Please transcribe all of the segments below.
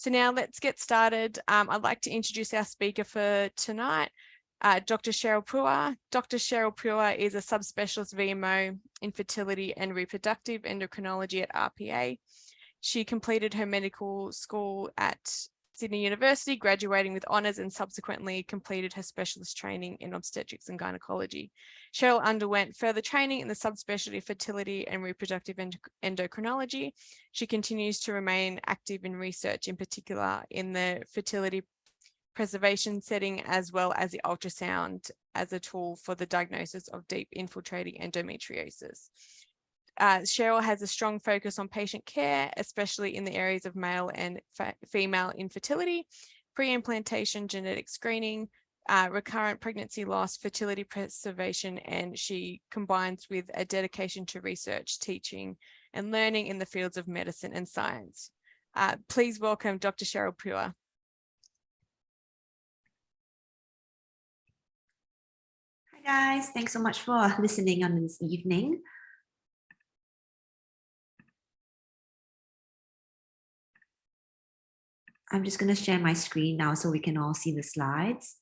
So now let's get started. I'd like to introduce our speaker for tonight, Dr. Cheryl Phua. Dr. Cheryl Phua is a subspecialist VMO in fertility and reproductive endocrinology at RPA. She completed her medical school at Sydney University, graduating with honours, and subsequently completed her specialist training in obstetrics and gynecology. Cheryl underwent further training in the subspecialty fertility and reproductive endocrinology. She continues to remain active in research, in particular in the fertility preservation setting, as well as the ultrasound as a tool for the diagnosis of deep infiltrating endometriosis. Cheryl has a strong focus on patient care, especially in the areas of male and female infertility, pre-implantation genetic screening, recurrent pregnancy loss, fertility preservation, and she combines with a dedication to research, teaching, and learning in the fields of medicine and science. Please welcome Dr. Cheryl Phua. Hi guys, thanks so much for listening on this evening. I'm just going to share my screen now so we can all see the slides.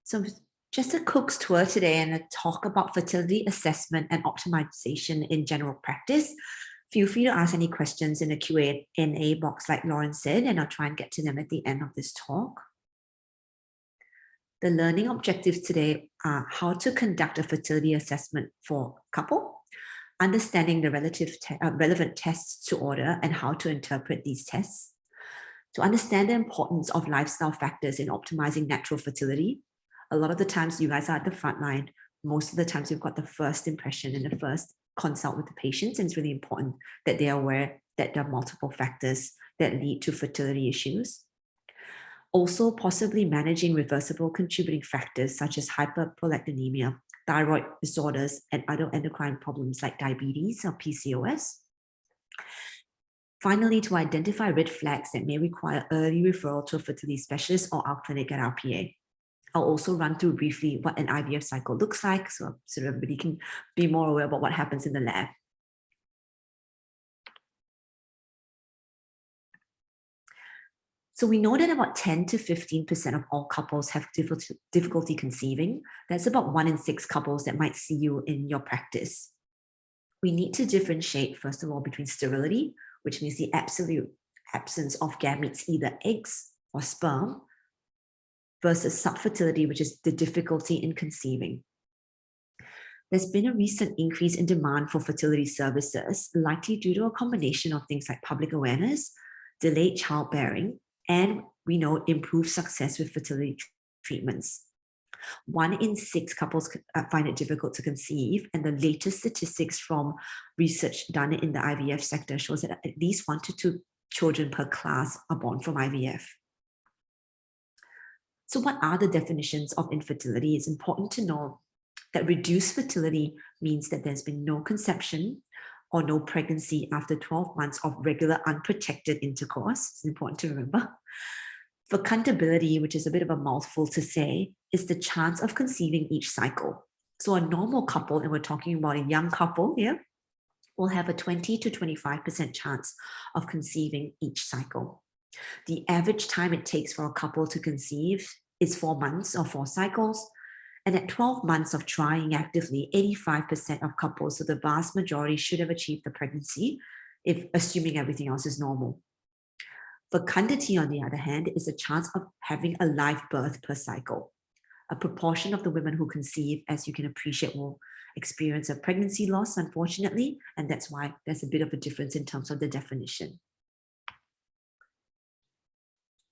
So just a cook's tour today and a talk about fertility assessment and optimization in general practice. Feel free to ask any questions in the Q&A box like Lauren said, and I'll try and get to them at the end of this talk. The learning objectives today are how to conduct a fertility assessment for a couple, understanding the relevant tests to order and how to interpret these tests, to understand the importance of lifestyle factors in optimizing natural fertility. A lot of the times you guys are at the front line. Most of the times you've got the first impression and the first consult with the patients, and it's really important that they are aware that there are multiple factors that lead to fertility issues. Also, possibly managing reversible contributing factors such as hyperprolactinemia, thyroid disorders, and other endocrine problems like diabetes or PCOS. Finally, to identify red flags that may require early referral to a fertility specialist or our clinic at RPA. I'll also run through briefly what an IVF cycle looks like so everybody can be more aware about what happens in the lab. So we know that about 10 to 15% of all couples have difficulty conceiving. That's about 1 in 6 couples that might see you in your practice. We need to differentiate, first of all, between sterility, which means the absolute absence of gametes, either eggs or sperm, versus subfertility, which is the difficulty in conceiving. There's been a recent increase in demand for fertility services, likely due to a combination of things like public awareness, delayed childbearing, and we know improved success with fertility treatments. 1 in 6 couples find it difficult to conceive, and the latest statistics from research done in the IVF sector shows that at least 1 to 2 children per class are born from IVF. So what are the definitions of infertility? It's important to know that reduced fertility means that there's been no conception or no pregnancy after 12 months of regular unprotected intercourse. It's important to remember. Fecundability, which is a bit of a mouthful to say, is the chance of conceiving each cycle. So a normal couple, and we're talking about a young couple here, will have a 20 to 25% chance of conceiving each cycle. The average time it takes for a couple to conceive is 4 months or 4 cycles. And at 12 months of trying actively, 85% of couples, so the vast majority, should have achieved the pregnancy, if assuming everything else is normal. Fecundity, on the other hand, is a chance of having a live birth per cycle. A proportion of the women who conceive, as you can appreciate, will experience a pregnancy loss, unfortunately, and that's why there's a bit of a difference in terms of the definition.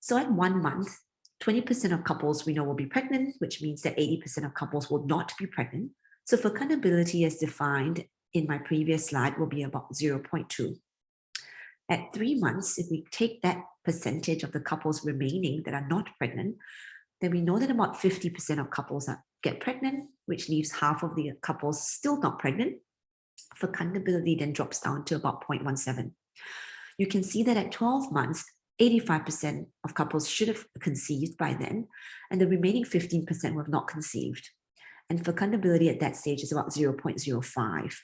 So at 1 month, 20% of couples we know will be pregnant, which means that 80% of couples will not be pregnant. So fecundability as defined in my previous slide will be about 0.2. At 3 months, if we take that percentage of the couples remaining that are not pregnant, then we know that about 50% of couples get pregnant, which leaves half of the couples still not pregnant. Fecundability then drops down to about 0.17. You can see that at 12 months, 85% of couples should have conceived by then, and the remaining 15% were not conceived. And fecundability at that stage is about 0.05.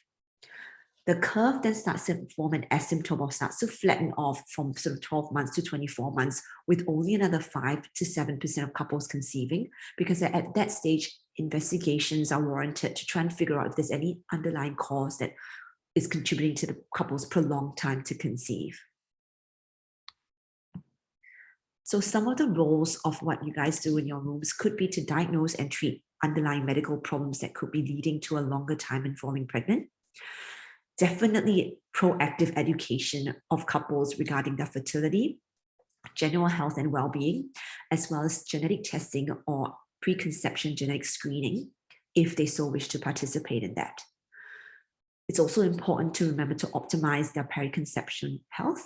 The curve then starts to form an asymptote or starts to flatten off from sort of 12 months to 24 months with only another 5 to 7% of couples conceiving, because at that stage, investigations are warranted to try and figure out if there's any underlying cause that is contributing to the couple's prolonged time to conceive. So some of the roles of what you guys do in your rooms could be to diagnose and treat underlying medical problems that could be leading to a longer time in falling pregnant. Definitely proactive education of couples regarding their fertility, general health and well-being, as well as genetic testing or preconception genetic screening, if they so wish to participate in that. It's also important to remember to optimize their periconception health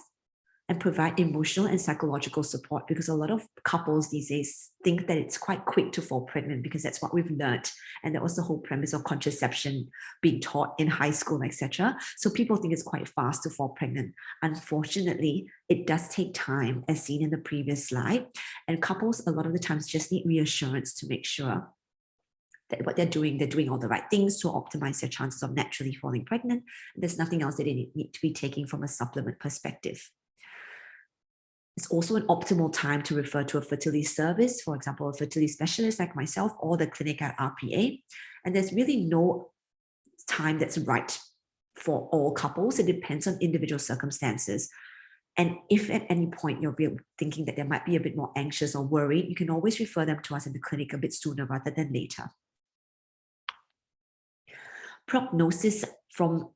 and provide emotional and psychological support, because a lot of couples these days think that it's quite quick to fall pregnant because that's what we've learned. And that was the whole premise of contraception being taught in high school, etc. So people think it's quite fast to fall pregnant. Unfortunately, it does take time, as seen in the previous slide. And couples a lot of the times just need reassurance to make sure that what they're doing all the right things to optimize their chances of naturally falling pregnant. There's nothing else that they need to be taking from a supplement perspective. It's also an optimal time to refer to a fertility service, for example, a fertility specialist like myself or the clinic at RPA. And there's really no time that's right for all couples. It depends on individual circumstances. And if at any point you're thinking that they might be a bit more anxious or worried, you can always refer them to us in the clinic a bit sooner rather than later. Prognosis from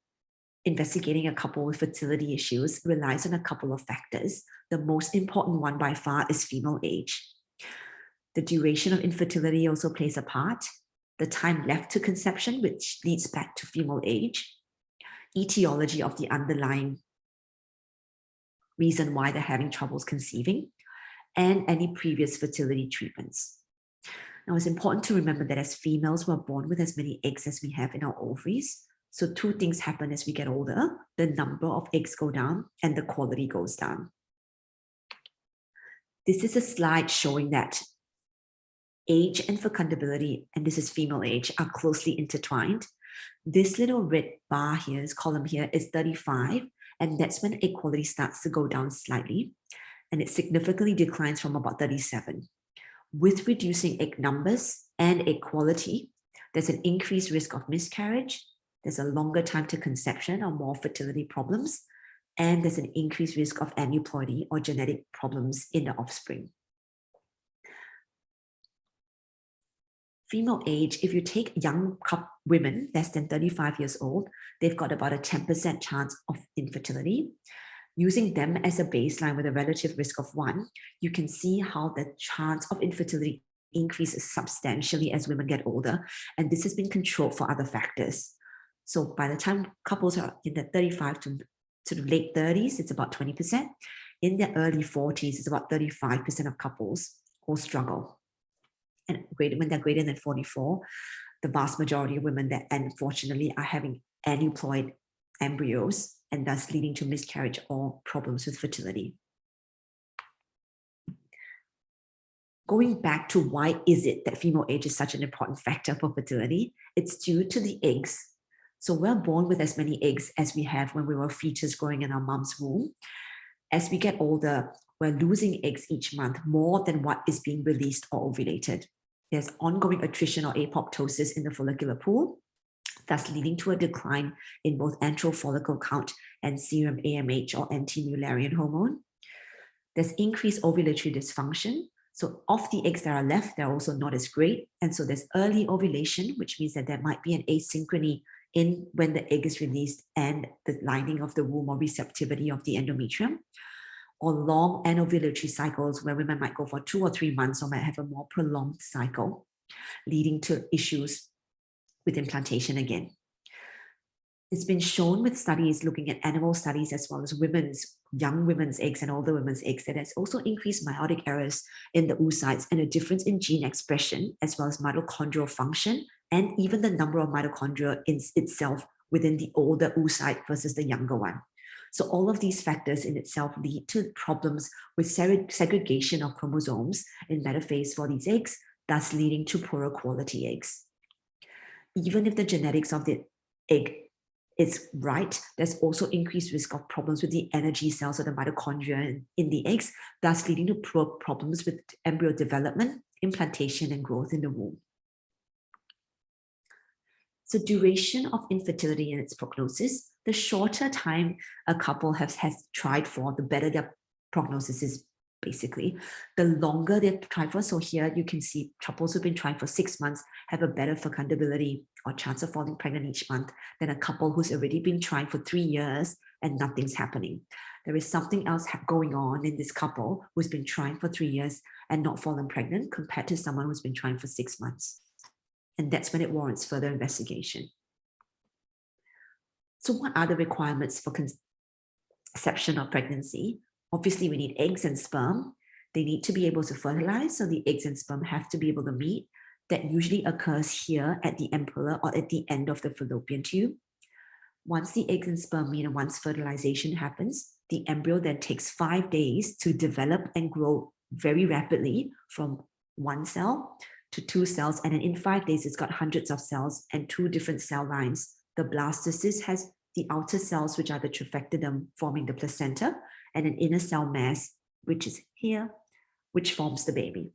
investigating a couple with fertility issues relies on a couple of factors. The most important one by far is female age. The duration of infertility also plays a part. The time left to conception, which leads back to female age. Etiology of the underlying reason why they're having troubles conceiving, and any previous fertility treatments. Now, it's important to remember that as females, we're born with as many eggs as we have in our ovaries. So two things happen as we get older: the number of eggs go down and the quality goes down. This is a slide showing that age and fecundability, and this is female age, are closely intertwined. This little red bar here, this column here, is 35, and that's when egg quality starts to go down slightly, and it significantly declines from about 37. With reducing egg numbers and egg quality, there's an increased risk of miscarriage, there's a longer time to conception or more fertility problems, and there's an increased risk of aneuploidy or genetic problems in the offspring. Female age, if you take young women less than 35 years old, they've got about a 10% chance of infertility. Using them as a baseline with a relative risk of 1, you can see how the chance of infertility increases substantially as women get older, and this has been controlled for other factors. So by the time couples are in the 35 to sort of late 30s, it's about 20%. In their early 40s, it's about 35% of couples who struggle. And when they're greater than 44, the vast majority of women that unfortunately are having aneuploid embryos and thus leading to miscarriage or problems with fertility. Going back to why is it that female age is such an important factor for fertility, it's due to the eggs. So we're born with as many eggs as we have when we were fetus growing in our mom's womb. As we get older, we're losing eggs each month more than what is being released or ovulated. There's ongoing attrition or apoptosis in the follicular pool, thus leading to a decline in both antral follicle count and serum AMH or anti-mullerian hormone. There's increased ovulatory dysfunction. So of the eggs that are left, they're also not as great. And so there's early ovulation, which means that there might be an asynchrony in when the egg is released and the lining of the womb or receptivity of the endometrium, or long anovulatory cycles where women might go for 2 or 3 months or might have a more prolonged cycle, leading to issues with implantation again. It's been shown with studies looking at animal studies as well as young women's eggs and older women's eggs that there's also increased meiotic errors in the oocytes and a difference in gene expression as well as mitochondrial function and even the number of mitochondria in itself within the older oocyte versus the younger one. So all of these factors in itself lead to problems with segregation of chromosomes in metaphase for these eggs, thus leading to poorer quality eggs. Even if the genetics of the egg is right, there's also increased risk of problems with the energy cells or the mitochondria in the eggs, thus leading to problems with embryo development, implantation, and growth in the womb. So duration of infertility and its prognosis, the shorter time a couple has tried for, the better their prognosis is, basically. The longer they've tried for, so here you can see couples who've been trying for 6 months have a better fecundability or chance of falling pregnant each month than a couple who's already been trying for 3 years and nothing's happening. There is something else going on in this couple who's been trying for 3 years and not fallen pregnant compared to someone who's been trying for 6 months. And that's when it warrants further investigation. So what are the requirements for conception or pregnancy? Obviously, we need eggs and sperm. They need to be able to fertilize, so the eggs and sperm have to be able to meet. That usually occurs here at the ampulla or at the end of the fallopian tube. Once the eggs and sperm meet and once fertilization happens, the embryo then takes 5 days to develop and grow very rapidly from 1 cell to 2 cells. And then in 5 days, it's got hundreds of cells and 2 different cell lines. The blastocyst has the outer cells, which are the trifectodem forming the placenta, and an inner cell mass, which is here, which forms the baby.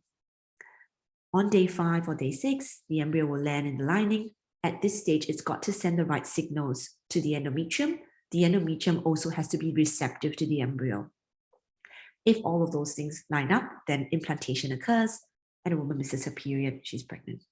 On day 5 or day 6, the embryo will land in the lining. At this stage, it's got to send the right signals to the endometrium. The endometrium also has to be receptive to the embryo. If all of those things line up, then implantation occurs and a woman misses her period, she's pregnant.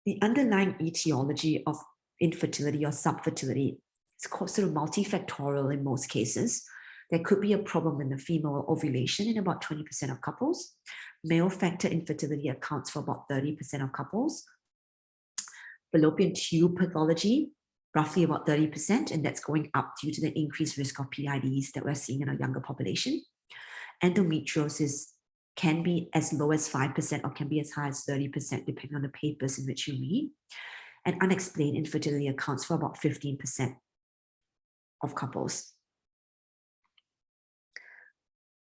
The underlying etiology of infertility or subfertility is sort of multifactorial in most cases. There could be a problem in the female ovulation in about 20% of couples. Male factor infertility accounts for about 30% of couples. Fallopian tube pathology, roughly about 30%, and that's going up due to the increased risk of PIDs that we're seeing in our younger population. Endometriosis can be as low as 5% or can be as high as 30%, depending on the papers in which you read. And unexplained infertility accounts for about 15% of couples.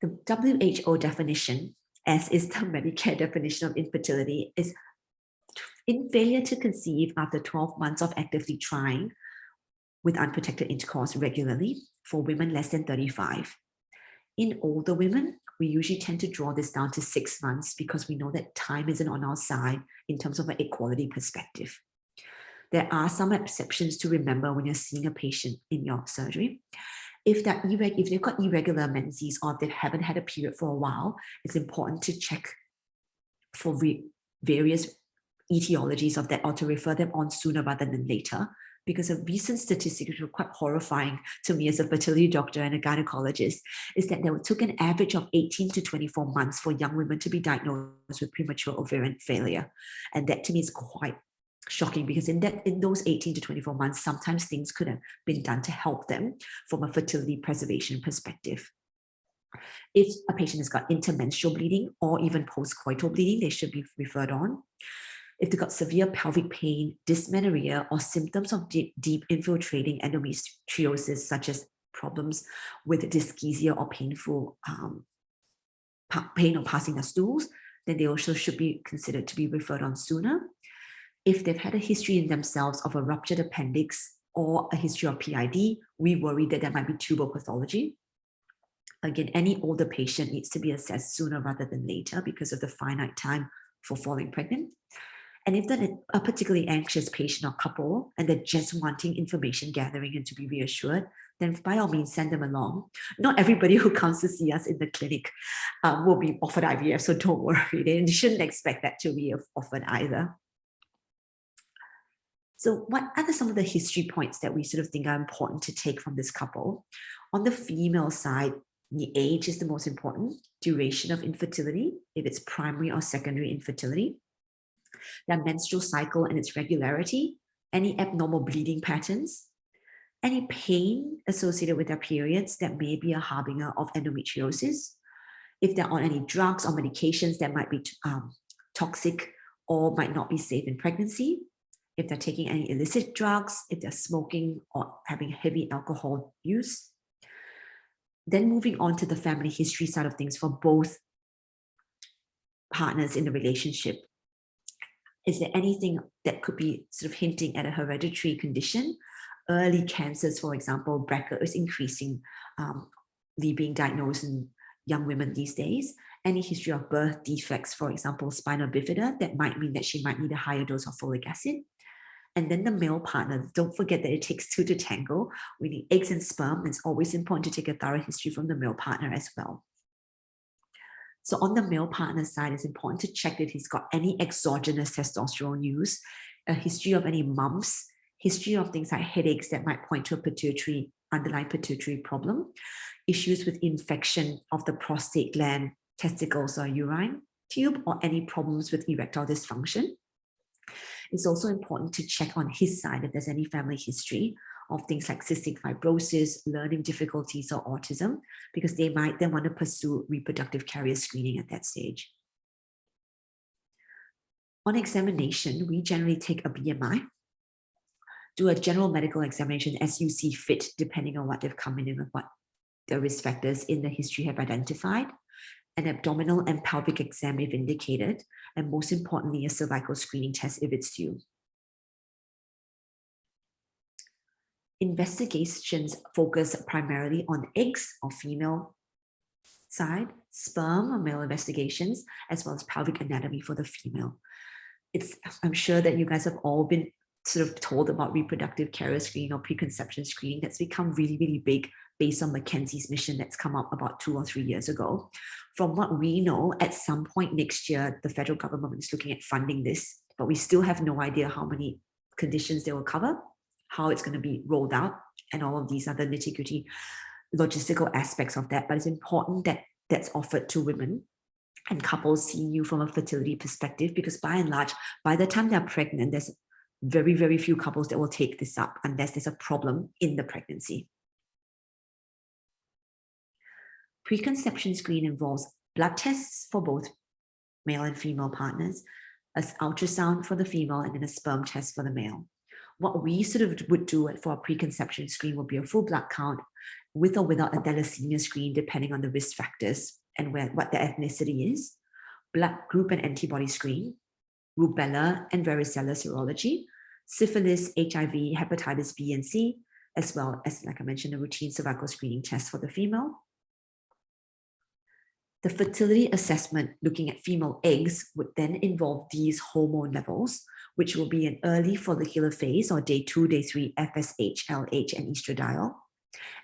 The WHO definition, as is the Medicare definition of infertility, is in failure to conceive after 12 months of actively trying with unprotected intercourse regularly for women less than 35. In older women, we usually tend to draw this down to 6 months because we know that time isn't on our side in terms of an equality perspective. There are some exceptions to remember when you're seeing a patient in your surgery. If they've got irregular menses or if they haven't had a period for a while, it's important to check for various etiologies of that or to refer them on sooner rather than later, because a recent statistic which was quite horrifying to me as a fertility doctor and a gynecologist is that it took an average of 18 to 24 months for young women to be diagnosed with premature ovarian failure. And that to me is quite shocking, because in those 18 to 24 months, sometimes things could have been done to help them from a fertility preservation perspective. If a patient has got intermenstrual bleeding or even postcoital bleeding, they should be referred on. If they've got severe pelvic pain, dysmenorrhea, or symptoms of deep infiltrating endometriosis, such as problems with dyschezia or painful pain or passing the stools, then they also should be considered to be referred on sooner. If they've had a history in themselves of a ruptured appendix or a history of PID, we worry that there might be tubal pathology. Again, any older patient needs to be assessed sooner rather than later because of the finite time for falling pregnant. And if they're a particularly anxious patient or couple and they're just wanting information gathering and to be reassured, then by all means, send them along. Not everybody who comes to see us in the clinic will be offered IVF, so don't worry. They shouldn't expect that to be offered either. So what are some of the history points that we sort of think are important to take from this couple? On the female side, the age is the most important, duration of infertility, if it's primary or secondary infertility, their menstrual cycle and its regularity, any abnormal bleeding patterns, any pain associated with their periods that may be a harbinger of endometriosis, if they're on any drugs or medications that might be toxic or might not be safe in pregnancy, if they're taking any illicit drugs, if they're smoking or having heavy alcohol use. Then moving on to the family history side of things for both partners in the relationship. Is there anything that could be sort of hinting at a hereditary condition? Early cancers, for example, BRCA is increasing, being diagnosed in young women these days. Any history of birth defects, for example, spina bifida, that might mean that she might need a higher dose of folic acid. And then the male partner, don't forget that it takes two to tango. We need eggs and sperm. It's always important to take a thorough history from the male partner as well. So on the male partner side, it's important to check that he's got any exogenous testosterone use, a history of any mumps, history of things like headaches that might point to a underlying pituitary problem, issues with infection of the prostate gland, testicles, or urine tube, or any problems with erectile dysfunction. It's also important to check on his side if there's any family history of things like cystic fibrosis, learning difficulties, or autism, because they might then want to pursue reproductive carrier screening at that stage. On examination, we generally take a BMI, do a general medical examination as you see fit, depending on what they've come in and what the risk factors in the history have identified, an abdominal and pelvic exam if indicated, and most importantly, a cervical screening test if it's due. Investigations focus primarily on eggs or female side, sperm or male investigations, as well as pelvic anatomy for the female. I'm sure that you guys have all been sort of told about reproductive carrier screening or preconception screening. That's become really, really big based on Mackenzie's mission that's come up about 2 or 3 years ago. From what we know, at some point next year, the federal government is looking at funding this, but we still have no idea how many conditions they will cover, how it's going to be rolled out, and all of these other nitty-gritty logistical aspects of that. But it's important that that's offered to women and couples seeing you from a fertility perspective, because by and large, by the time they're pregnant, there's very, very few couples that will take this up unless there's a problem in the pregnancy. Preconception screen involves blood tests for both male and female partners, an ultrasound for the female, and then a sperm test for the male. What we sort of would do for a preconception screen would be a full blood count with or without a thalassemia screen, depending on the risk factors and what the ethnicity is, blood group and antibody screen, rubella and varicella serology, syphilis, HIV, hepatitis B and C, as well as, like I mentioned, a routine cervical screening test for the female. The fertility assessment looking at female eggs would then involve these hormone levels, which will be an early follicular phase or day 2, day 3 FSH, LH, and estradiol,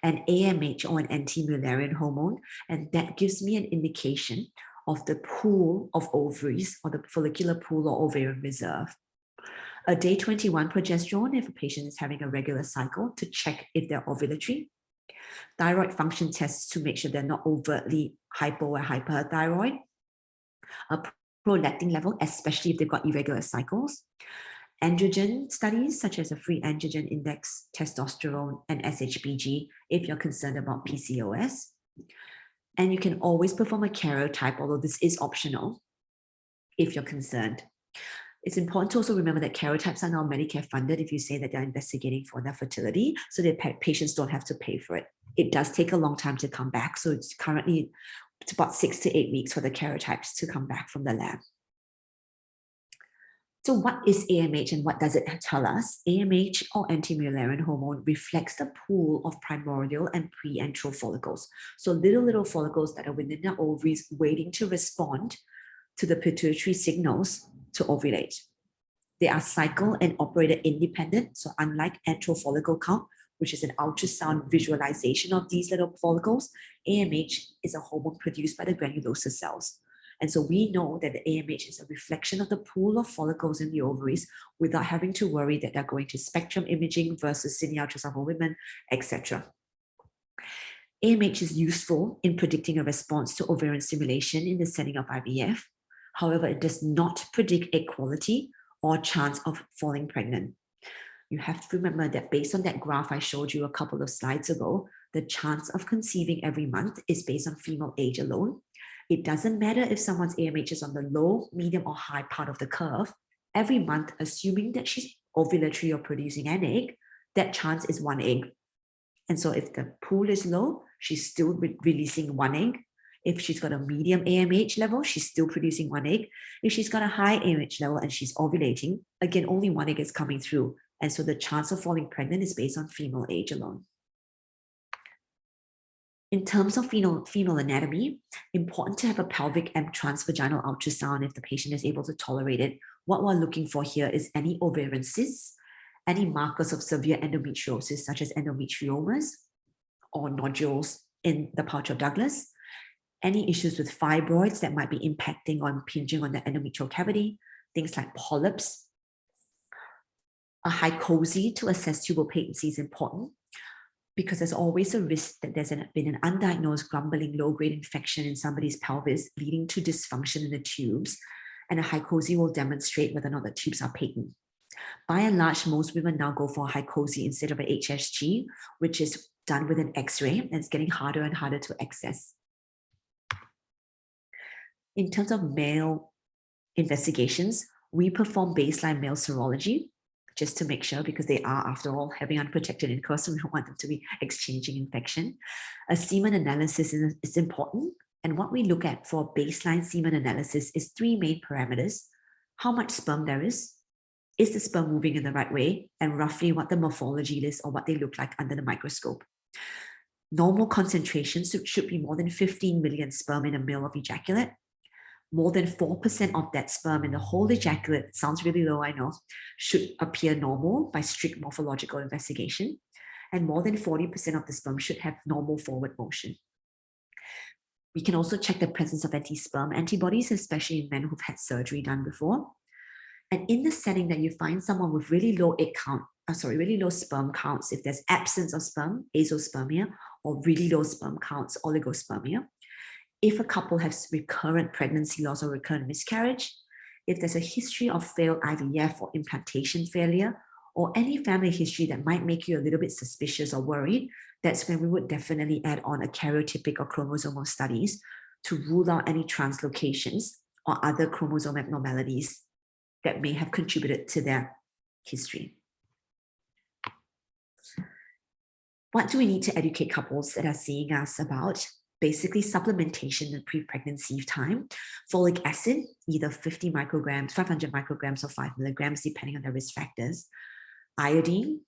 an AMH or an anti-Mullerian hormone, and that gives me an indication of the pool of ovaries or the follicular pool or ovarian reserve. A day 21 progesterone if a patient is having a regular cycle to check if they're ovulatory. Thyroid function tests to make sure they're not overtly hypo or hyperthyroid. A prolactin level, especially if they've got irregular cycles. Androgen studies such as a free androgen index, testosterone, and SHBG if you're concerned about PCOS. And you can always perform a karyotype, although this is optional if you're concerned. It's important to also remember that karyotypes are now Medicare funded if you say that they're investigating for their fertility, so that patients don't have to pay for it. It does take a long time to come back. So it's about 6 to 8 weeks for the karyotypes to come back from the lab. So what is AMH and what does it tell us? AMH or anti-Mullerian hormone reflects the pool of primordial and pre-antral follicles. So little follicles that are within the ovaries waiting to respond to the pituitary signals to ovulate. They are cycle and operator independent. So unlike antral follicle count, which is an ultrasound visualization of these little follicles, AMH is a hormone produced by the granulosa cells. And so we know that the AMH is a reflection of the pool of follicles in the ovaries without having to worry that they're going to spectrum imaging versus cine ultrasound for women, etc. AMH is useful in predicting a response to ovarian stimulation in the setting of IVF. However, it does not predict egg quality or chance of falling pregnant. You have to remember that based on that graph I showed you a couple of slides ago, the chance of conceiving every month is based on female age alone. It doesn't matter if someone's AMH is on the low, medium, or high part of the curve. Every month, assuming that she's ovulatory or producing an egg, that chance is 1 egg. And so if the pool is low, she's still releasing 1 egg. If she's got a medium AMH level, she's still producing one egg. If she's got a high AMH level and she's ovulating, again, only one egg is coming through. And so the chance of falling pregnant is based on female age alone. In terms of female anatomy, important to have a pelvic and transvaginal ultrasound if the patient is able to tolerate it. What we're looking for here is any ovarian cysts, any markers of severe endometriosis, such as endometriomas or nodules in the pouch of Douglas, any issues with fibroids that might be impacting or impinging on the endometrial cavity, things like polyps. A hycosi to assess tubal patency is important because there's always a risk that there's been an undiagnosed grumbling low-grade infection in somebody's pelvis leading to dysfunction in the tubes, and a hycosi will demonstrate whether or not the tubes are patent. By and large, most women now go for a hycosi instead of an HSG, which is done with an X-ray, and it's getting harder and harder to access. In terms of male investigations, we perform baseline male serology just to make sure, because they are, after all, having unprotected intercourse, and we don't want them to be exchanging infection. A semen analysis is important. And what we look at for baseline semen analysis is three main parameters: how much sperm there is the sperm moving in the right way, and roughly what the morphology is or what they look like under the microscope. Normal concentrations should be more than 15 million sperm in a male of ejaculate. More than 4% of that sperm in the whole ejaculate, sounds really low, I know, should appear normal by strict morphological investigation. And more than 40% of the sperm should have normal forward motion. We can also check the presence of anti-sperm antibodies, especially in men who've had surgery done before. And in the setting that you find someone with really low really low sperm counts, if there's absence of sperm, azospermia, or really low sperm counts, oligospermia, if a couple has recurrent pregnancy loss or recurrent miscarriage, if there's a history of failed IVF or implantation failure, or any family history that might make you a little bit suspicious or worried, that's when we would definitely add on a karyotypic or chromosomal studies to rule out any translocations or other chromosome abnormalities that may have contributed to their history. What do we need to educate couples that are seeing us about? Basically, supplementation in pre-pregnancy time. Folic acid, either 50 micrograms, 500 micrograms, or 5 milligrams, depending on the risk factors. Iodine,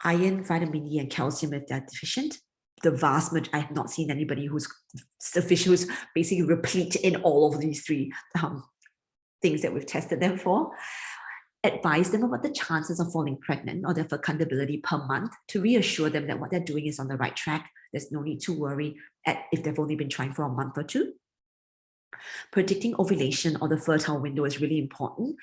iron, vitamin E, and calcium if they're deficient. The vast majority, I have not seen anybody who's sufficient, who's basically replete in all of these three things that we've tested them for. Advise them about the chances of falling pregnant or their fecundability per month to reassure them that what they're doing is on the right track. There's no need to worry if they've only been trying for a month or two. Predicting ovulation or the fertile window is really important.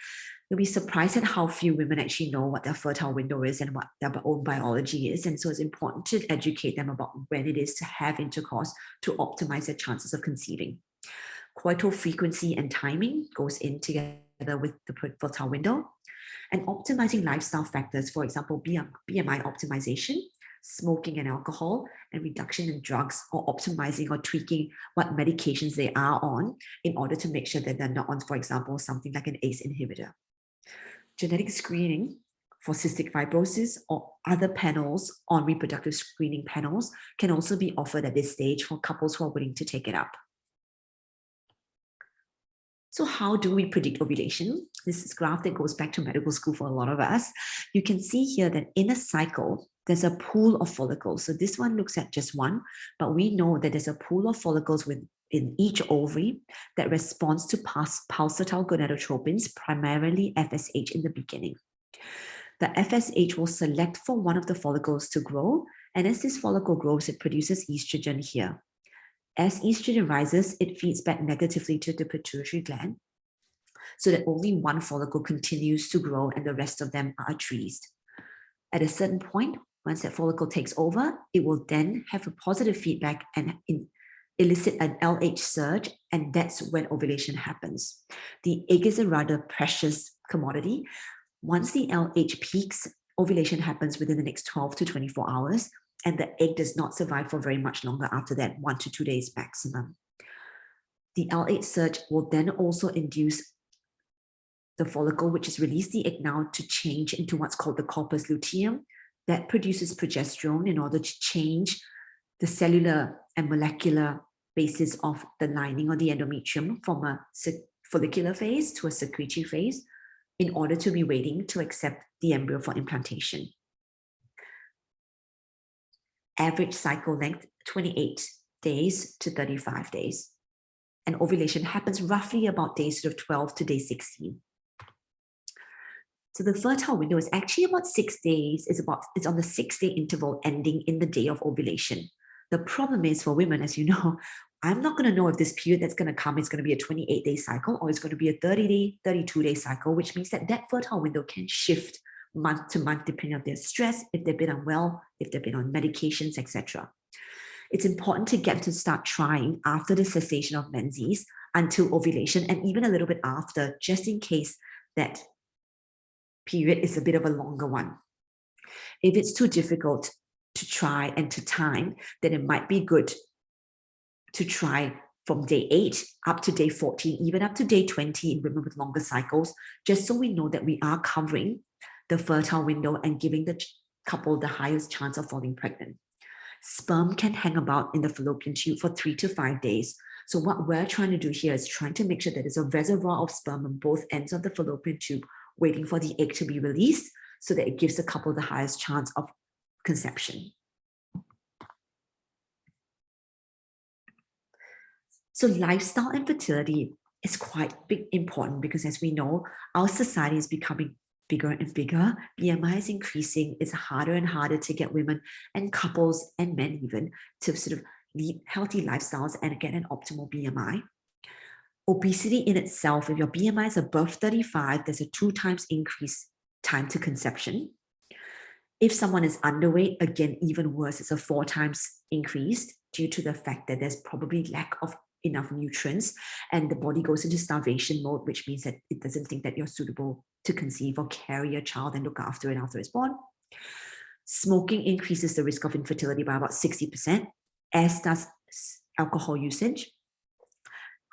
You'll be surprised at how few women actually know what their fertile window is and what their own biology is. And so it's important to educate them about when it is to have intercourse to optimize their chances of conceiving. Coital frequency and timing goes in together with the fertile window. And optimizing lifestyle factors, for example, BMI optimization, smoking and alcohol, and reduction in drugs, or optimizing or tweaking what medications they are on in order to make sure that they're not on, for example, something like an ACE inhibitor. Genetic screening for cystic fibrosis or other panels on reproductive screening panels can also be offered at this stage for couples who are willing to take it up. So how do we predict ovulation? This is a graph that goes back to medical school for a lot of us. You can see here that in a cycle, there's a pool of follicles. So this one looks at just one, but we know that there's a pool of follicles within each ovary that responds to pulsatile gonadotropins, primarily FSH in the beginning. The FSH will select for one of the follicles to grow, and as this follicle grows, it produces estrogen here. As estrogen rises, it feeds back negatively to the pituitary gland so that only one follicle continues to grow and the rest of them are trees. At a certain point, once that follicle takes over, it will then have a positive feedback and elicit an LH surge, and that's when ovulation happens. The egg is a rather precious commodity. Once the LH peaks, ovulation happens within the next 12 to 24 hours. And the egg does not survive for very much longer after that, 1 to 2 days maximum. The LH surge will then also induce the follicle, which has released the egg now, to change into what's called the corpus luteum. That produces progesterone in order to change the cellular and molecular basis of the lining or the endometrium from a follicular phase to a secretory phase in order to be waiting to accept the embryo for implantation. Average cycle length, 28 days to 35 days. And ovulation happens roughly about day sort of 12 to day 16. So the fertile window is actually about 6 days. It's on the 6-day interval ending in the day of ovulation. The problem is for women, as you know, I'm not going to know if this period that's going to come is going to be a 28-day cycle or it's going to be a 30-day, 32-day cycle, which means that that fertile window can shift month to month depending on their stress, if they've been unwell, if they've been on medications, etc. It's important to get to start trying after the cessation of menses until ovulation and even a little bit after, just in case that period is a bit of a longer one. If it's too difficult to try and to time, then it might be good to try from day 8 up to day 14, even up to day 20 in women with longer cycles, just so we know that we are covering the fertile window and giving the couple the highest chance of falling pregnant. Sperm can hang about in the fallopian tube for 3 to 5 days. So what we're trying to do here is trying to make sure that there's a reservoir of sperm on both ends of the fallopian tube waiting for the egg to be released so that it gives the couple the highest chance of conception. So lifestyle and fertility is quite important because, as we know, our society is becoming bigger and bigger. BMI is increasing. It's harder and harder to get women and couples and men even to sort of lead healthy lifestyles and get an optimal BMI. Obesity in itself, if your BMI is above 35, there's a 2 times increase time to conception. If someone is underweight, again, even worse, it's a 4 times increase due to the fact that there's probably lack of enough nutrients and the body goes into starvation mode, which means that it doesn't think that you're suitable to conceive or carry a child and look after it after it's born. Smoking increases the risk of infertility by about 60%, as does alcohol usage.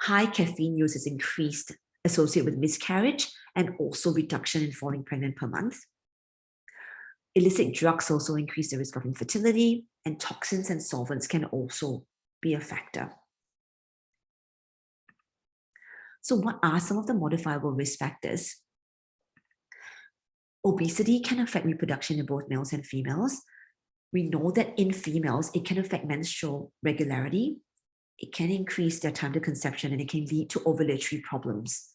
High caffeine use is increased, associated with miscarriage and also reduction in falling pregnant per month. Illicit drugs also increase the risk of infertility, and toxins and solvents can also be a factor. So what are some of the modifiable risk factors? Obesity can affect reproduction in both males and females. We know that in females, it can affect menstrual regularity. It can increase their time to conception and it can lead to ovulatory problems.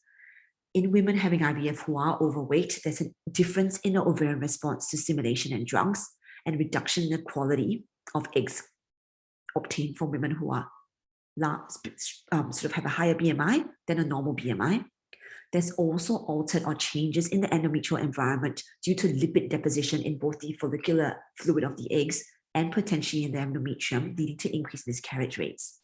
In women having IVF who are overweight, there's a difference in the ovarian response to stimulation and drugs and reduction in the quality of eggs obtained from women who are sort of have a higher BMI than a normal BMI. There's also altered or changes in the endometrial environment due to lipid deposition in both the follicular fluid of the eggs and potentially in the endometrium, leading to increased miscarriage rates.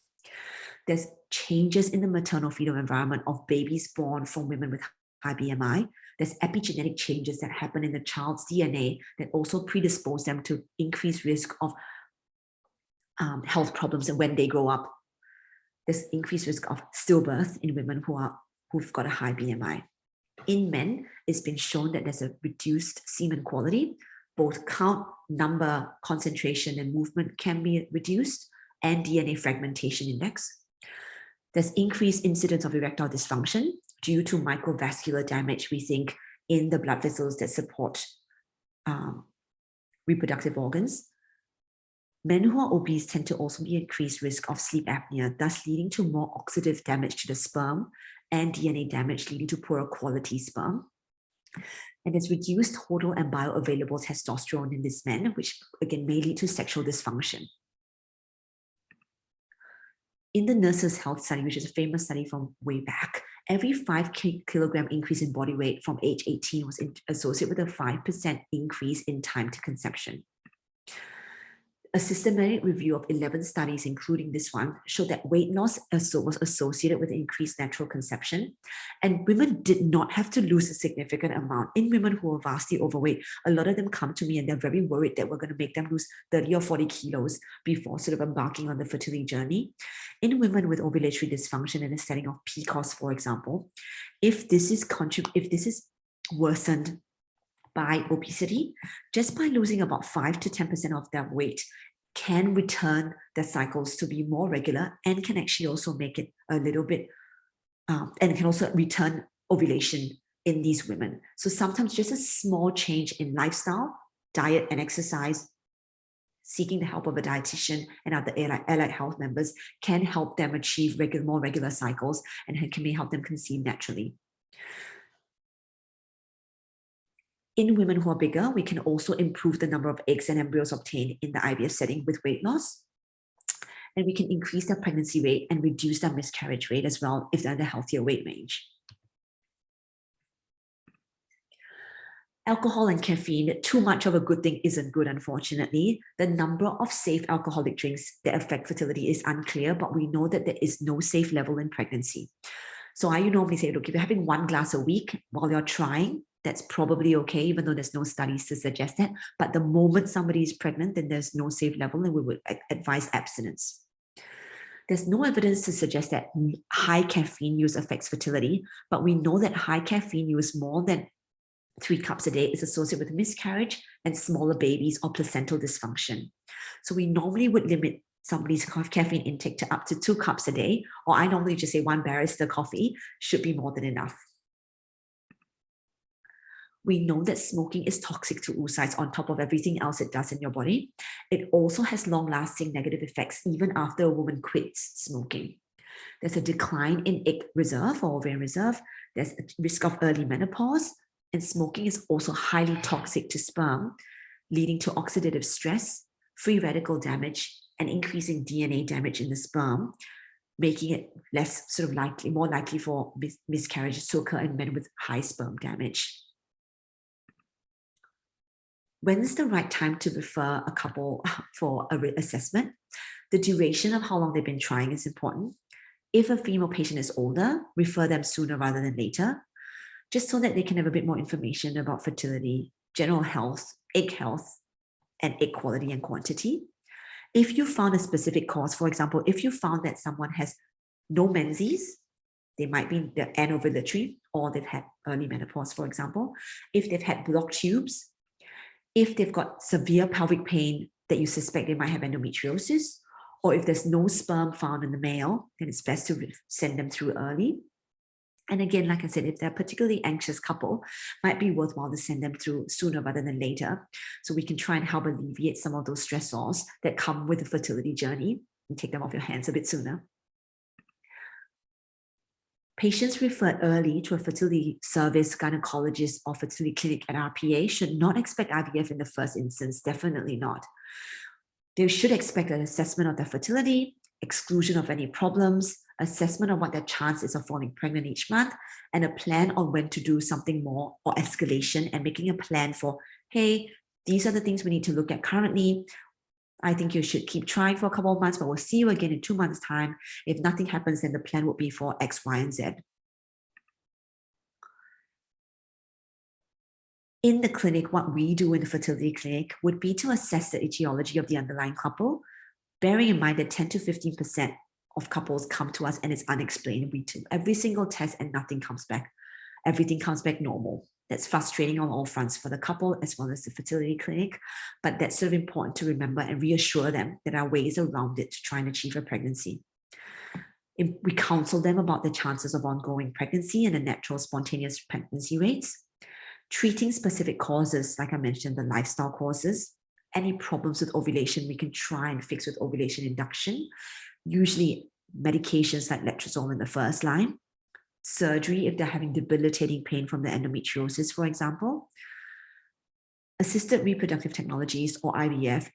There's changes in the maternal fetal environment of babies born from women with high BMI. There's epigenetic changes that happen in the child's DNA that also predispose them to increased risk of health problems when they grow up. There's increased risk of stillbirth in women who've got a high BMI. In men, it's been shown that there's a reduced semen quality. Both count, number, concentration, and movement can be reduced, and DNA fragmentation index. There's increased incidence of erectile dysfunction due to microvascular damage, we think, in the blood vessels that support reproductive organs. Men who are obese tend to also be at increased risk of sleep apnea, thus leading to more oxidative damage to the sperm and DNA damage, leading to poorer quality sperm. And there's reduced total and bioavailable testosterone in these men, which again may lead to sexual dysfunction. In the Nurses' Health Study, which is a famous study from way back, every 5 kilogram increase in body weight from age 18 was associated with a 5% increase in time to conception. A systematic review of 11 studies, including this one, showed that weight loss was associated with increased natural conception, and women did not have to lose a significant amount. In women who are vastly overweight, a lot of them come to me and they're very worried that we're going to make them lose 30 or 40 kilos before sort of embarking on the fertility journey. In women with ovulatory dysfunction in a setting of PCOS, for example, if this is worsened by obesity, just by losing about 5 to 10% of their weight can return their cycles to be more regular and can actually also make it a little bit, and can also return ovulation in these women. So sometimes just a small change in lifestyle, diet and exercise, seeking the help of a dietitian and other allied health members can help them achieve more regular cycles and may help them conceive naturally. In women who are bigger, we can also improve the number of eggs and embryos obtained in the IVF setting with weight loss. And we can increase their pregnancy rate and reduce their miscarriage rate as well if they're in the healthier weight range. Alcohol and caffeine, too much of a good thing isn't good, unfortunately. The number of safe alcoholic drinks that affect fertility is unclear, but we know that there is no safe level in pregnancy. So I normally say, look, if you're having 1 glass a week while you're trying, that's probably okay, even though there's no studies to suggest that. But the moment somebody is pregnant, then there's no safe level and we would advise abstinence. There's no evidence to suggest that high caffeine use affects fertility, but we know that high caffeine use more than 3 cups a day is associated with miscarriage and smaller babies or placental dysfunction. So we normally would limit somebody's caffeine intake to up to 2 cups a day, or I normally just say 1 barista coffee should be more than enough. We know that smoking is toxic to oocytes on top of everything else it does in your body. It also has long-lasting negative effects even after a woman quits smoking. There's a decline in egg reserve or ovarian reserve. There's a risk of early menopause, and smoking is also highly toxic to sperm, leading to oxidative stress, free radical damage, and increasing DNA damage in the sperm, making it more likely for miscarriages to occur in men with high sperm damage. When is the right time to refer a couple for a reassessment? The duration of how long they've been trying is important. If a female patient is older, refer them sooner rather than later, just so that they can have a bit more information about fertility, general health, and egg quality and quantity. If you found a specific cause, for example, if you found that someone has no menses, they might be anovulatory, or they've had early menopause, for example. If they've had blocked tubes, if they've got severe pelvic pain that you suspect they might have endometriosis, or if there's no sperm found in the male, then it's best to send them through early. And again, like I said, if they're a particularly anxious couple, might be worthwhile to send them through sooner rather than later, so we can try and help alleviate some of those stressors that come with the fertility journey and take them off your hands a bit sooner. Patients referred early to a fertility service, gynecologist, or fertility clinic at RPA should not expect IVF in the first instance, definitely not. They should expect an assessment of their fertility, exclusion of any problems, assessment of what their chance is of falling pregnant each month, and a plan on when to do something more or escalation, and making a plan for, hey, these are the things we need to look at currently. I think you should keep trying for a couple of months, but we'll see you again in 2 months' time. If nothing happens, then the plan would be for X, Y, and Z. In the clinic, what we do in the fertility clinic would be to assess the etiology of the underlying couple, bearing in mind that 10 to 15% of couples come to us and it's unexplained. We do every single test and nothing comes back. Everything comes back normal. That's frustrating on all fronts for the couple as well as the fertility clinic, but that's sort of important to remember and reassure them that there are ways around it to try and achieve a pregnancy. We counsel them about the chances of ongoing pregnancy and the natural spontaneous pregnancy rates, treating specific causes, like I mentioned, the lifestyle causes. Any problems with ovulation, we can try and fix with ovulation induction, usually medications like letrozole in the first line. Surgery if they're having debilitating pain from the endometriosis, for example. Assisted reproductive technologies, or IVF,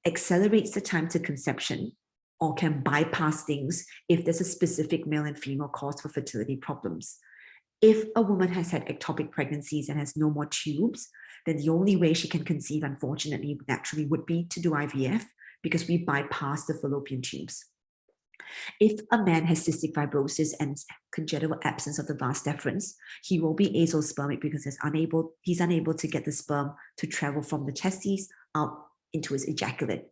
accelerates the time to conception or can bypass things if there's a specific male and female cause for fertility problems. If a woman has had ectopic pregnancies and has no more tubes, then the only way she can conceive, unfortunately, naturally would be to do IVF, because we bypass the fallopian tubes. If a man has cystic fibrosis and congenital absence of the vas deferens, he will be azoospermic because he's unable to get the sperm to travel from the testes out into his ejaculate.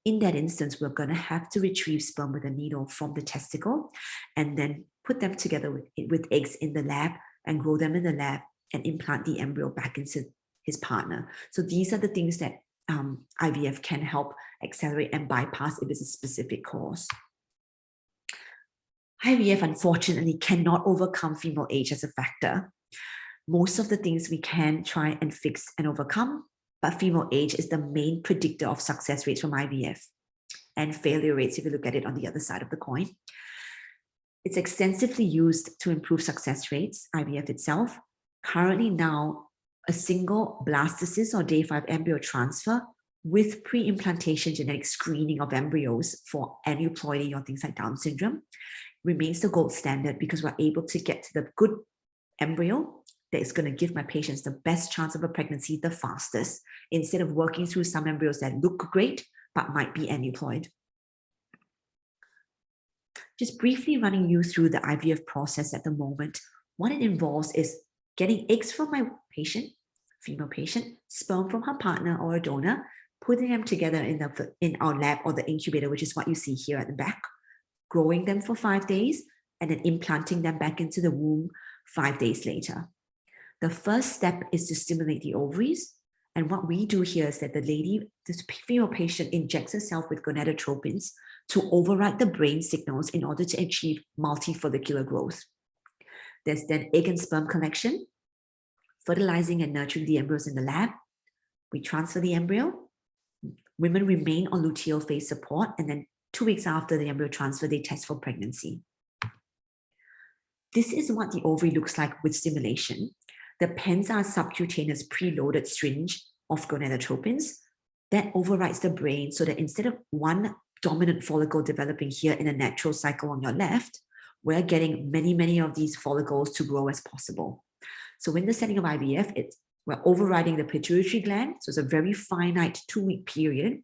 In that instance, we're going to have to retrieve sperm with a needle from the testicle and then put them together with eggs in the lab and grow them in the lab and implant the embryo back into his partner. So these are the things that IVF can help accelerate and bypass if it's a specific cause. IVF, unfortunately, cannot overcome female age as a factor. Most of the things we can try and fix and overcome, but female age is the main predictor of success rates from IVF and failure rates if you look at it on the other side of the coin. It's extensively used to improve success rates, IVF itself. Currently now, a single blastocyst or day 5 embryo transfer with pre-implantation genetic screening of embryos for aneuploidy or things like Down syndrome remains the gold standard, because we're able to get to the good embryo that is going to give my patients the best chance of a pregnancy the fastest, instead of working through some embryos that look great but might be aneuploid. Just briefly running you through the IVF process at the moment. What it involves is getting eggs from my patient, female patient, sperm from her partner or a donor, putting them together in our lab or the incubator, which is what you see here at the back, growing them for 5 days, and then implanting them back into the womb 5 days later. The first step is to stimulate the ovaries. And what we do here is that this female patient injects herself with gonadotropins to override the brain signals in order to achieve multi-follicular growth. There's then egg and sperm collection, fertilizing and nurturing the embryos in the lab. We transfer the embryo. Women remain on luteal phase support, and then 2 weeks after the embryo transfer, they test for pregnancy. This is what the ovary looks like with stimulation. The pens are subcutaneous preloaded syringe of gonadotropins that overrides the brain, so that instead of one dominant follicle developing here in a natural cycle on your left, we're getting many of these follicles to grow as possible. So in the setting of IVF, we're overriding the pituitary gland. So it's a very finite 2-week period.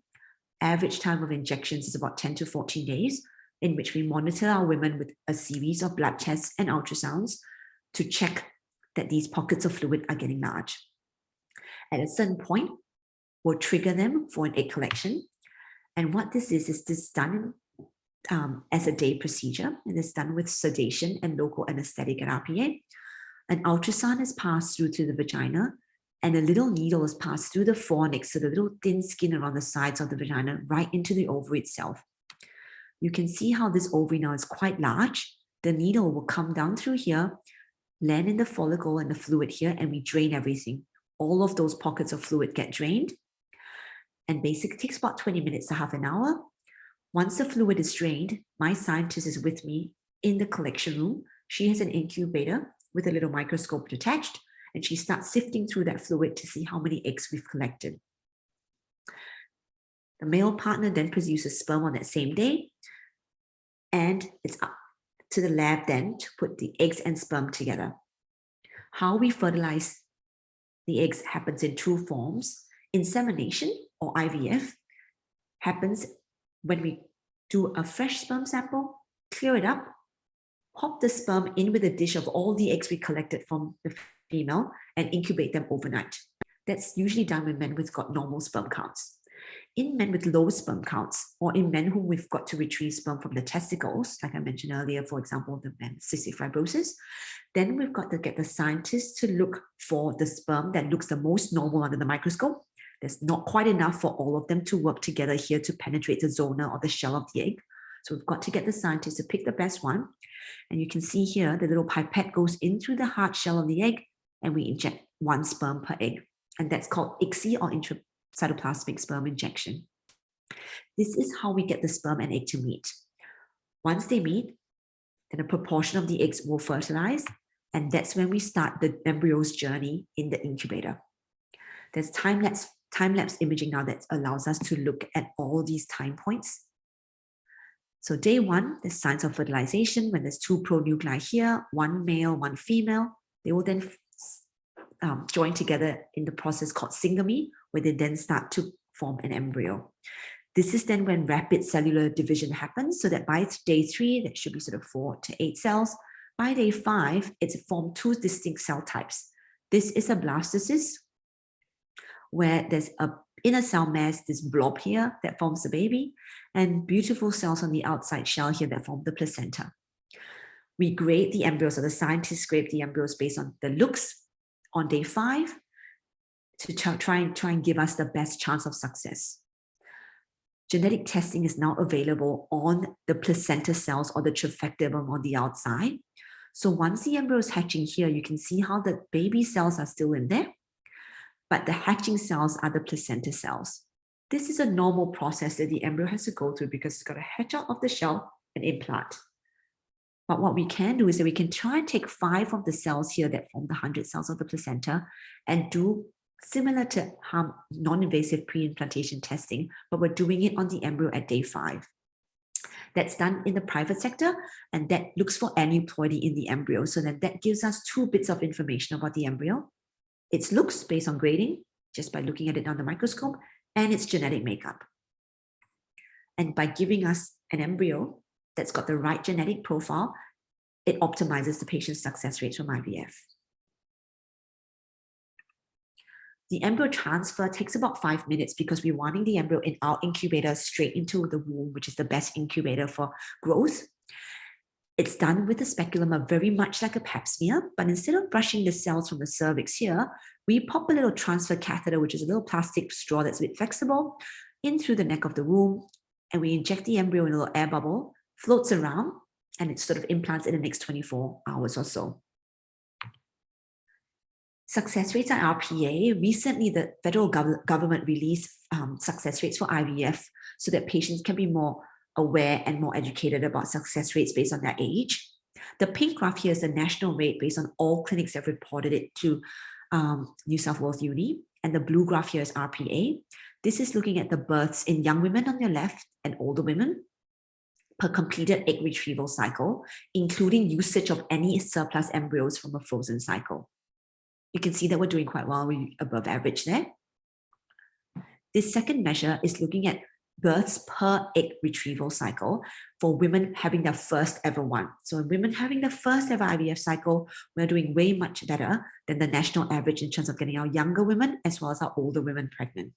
Average time of injections is about 10 to 14 days, in which we monitor our women with a series of blood tests and ultrasounds to check that these pockets of fluid are getting large. At a certain point, we'll trigger them for an egg collection. And what this is done as a day procedure, and it's done with sedation and local anesthetic at RPA. An ultrasound is passed through to the vagina, and a little needle is passed through the fornix, so the little thin skin around the sides of the vagina, right into the ovary itself. You can see how this ovary now is quite large. The needle will come down through here, land in the follicle and the fluid here, and we drain everything. All of those pockets of fluid get drained, and basically it takes about 20 minutes to half an hour. Once the fluid is drained, my scientist is with me in the collection room. She has an incubator with a little microscope attached, and she starts sifting through that fluid to see how many eggs we've collected. The male partner then produces sperm on that same day, and it's up to the lab then to put the eggs and sperm together. How we fertilize the eggs happens in 2 forms. Insemination, or IVF, happens when we do a fresh sperm sample, clear it up, pop the sperm in with a dish of all the eggs we collected from the female, and incubate them overnight. That's usually done with men who've got normal sperm counts. In men with low sperm counts, or in men whom we've got to retrieve sperm from the testicles, like I mentioned earlier, for example, the men with cystic fibrosis, then we've got to get the scientists to look for the sperm that looks the most normal under the microscope. There's not quite enough for all of them to work together here to penetrate the zona or the shell of the egg. So we've got to get the scientists to pick the best one. And you can see here, the little pipette goes in through the hard shell of the egg, and we inject 1 sperm per egg. And that's called ICSI, or Intra Cytoplasmic sperm injection. This is how we get the sperm and egg to meet. Once they meet, then a proportion of the eggs will fertilize, and that's when we start the embryo's journey in the incubator. There's time-lapse imaging now that allows us to look at all these time points. So day 1, there's signs of fertilization when there's 2 pronuclei here, 1 male, 1 female. They will then join together in the process called syngamy, where they then start to form an embryo. This is then when rapid cellular division happens, so that by day 3, there should be sort of 4 to 8 cells. By day 5, it's formed 2 distinct cell types. This is a blastocyst, where there's a inner cell mass, this blob here that forms the baby, and beautiful cells on the outside shell here that form the placenta. We grade the embryos, or the scientists grade the embryos based on the looks on day 5 to try and give us the best chance of success. Genetic testing is now available on the placenta cells or the trifecta on the outside. So once the embryo is hatching here, you can see how the baby cells are still in there, but the hatching cells are the placenta cells. This is a normal process that the embryo has to go through because it's got to hatch out of the shell and implant. But what we can do is that we can try and take 5 of the cells here that form the 100 cells of the placenta and do similar to non-invasive pre-implantation testing, but we're doing it on the embryo at day 5. That's done in the private sector, and that looks for aneuploidy in the embryo. So then that gives us 2 bits of information about the embryo. Its looks based on grading, just by looking at it under the microscope, and its genetic makeup. And by giving us an embryo that's got the right genetic profile, it optimizes the patient's success rates from IVF. The embryo transfer takes about 5 minutes because we're wanting the embryo in our incubator straight into the womb, which is the best incubator for growth. It's done with a speculum, very much like a pap smear, but instead of brushing the cells from the cervix here, we pop a little transfer catheter, which is a little plastic straw that's a bit flexible, in through the neck of the womb, and we inject the embryo in a little air bubble, floats around, and it sort of implants in the next 24 hours or so. Success rates are RPA. Recently, the federal government released success rates for IVF so that patients can be more aware and more educated about success rates based on their age. The pink graph here is the national rate based on all clinics that have reported it to New South Wales Uni, and the blue graph here is RPA. This is looking at the births in young women on your left and older women per completed egg retrieval cycle, including usage of any surplus embryos from a frozen cycle. You can see that we're doing quite well, we're above average there. This second measure is looking at births per egg retrieval cycle for women having their first ever one. So in women having the first ever IVF cycle, we're doing way much better than the national average in terms of getting our younger women as well as our older women pregnant.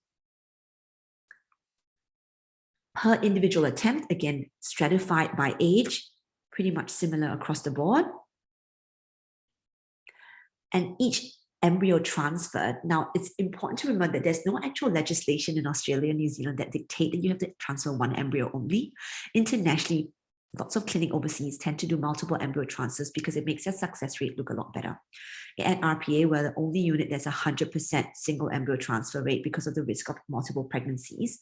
Per individual attempt, again, stratified by age, pretty much similar across the board. And each embryo transferred. Now, it's important to remember that there's no actual legislation in Australia and New Zealand that dictate that you have to transfer one embryo only. Internationally, lots of clinics overseas tend to do multiple embryo transfers because it makes their success rate look a lot better. At RPA, we're the only unit that's 100% single embryo transfer rate because of the risk of multiple pregnancies.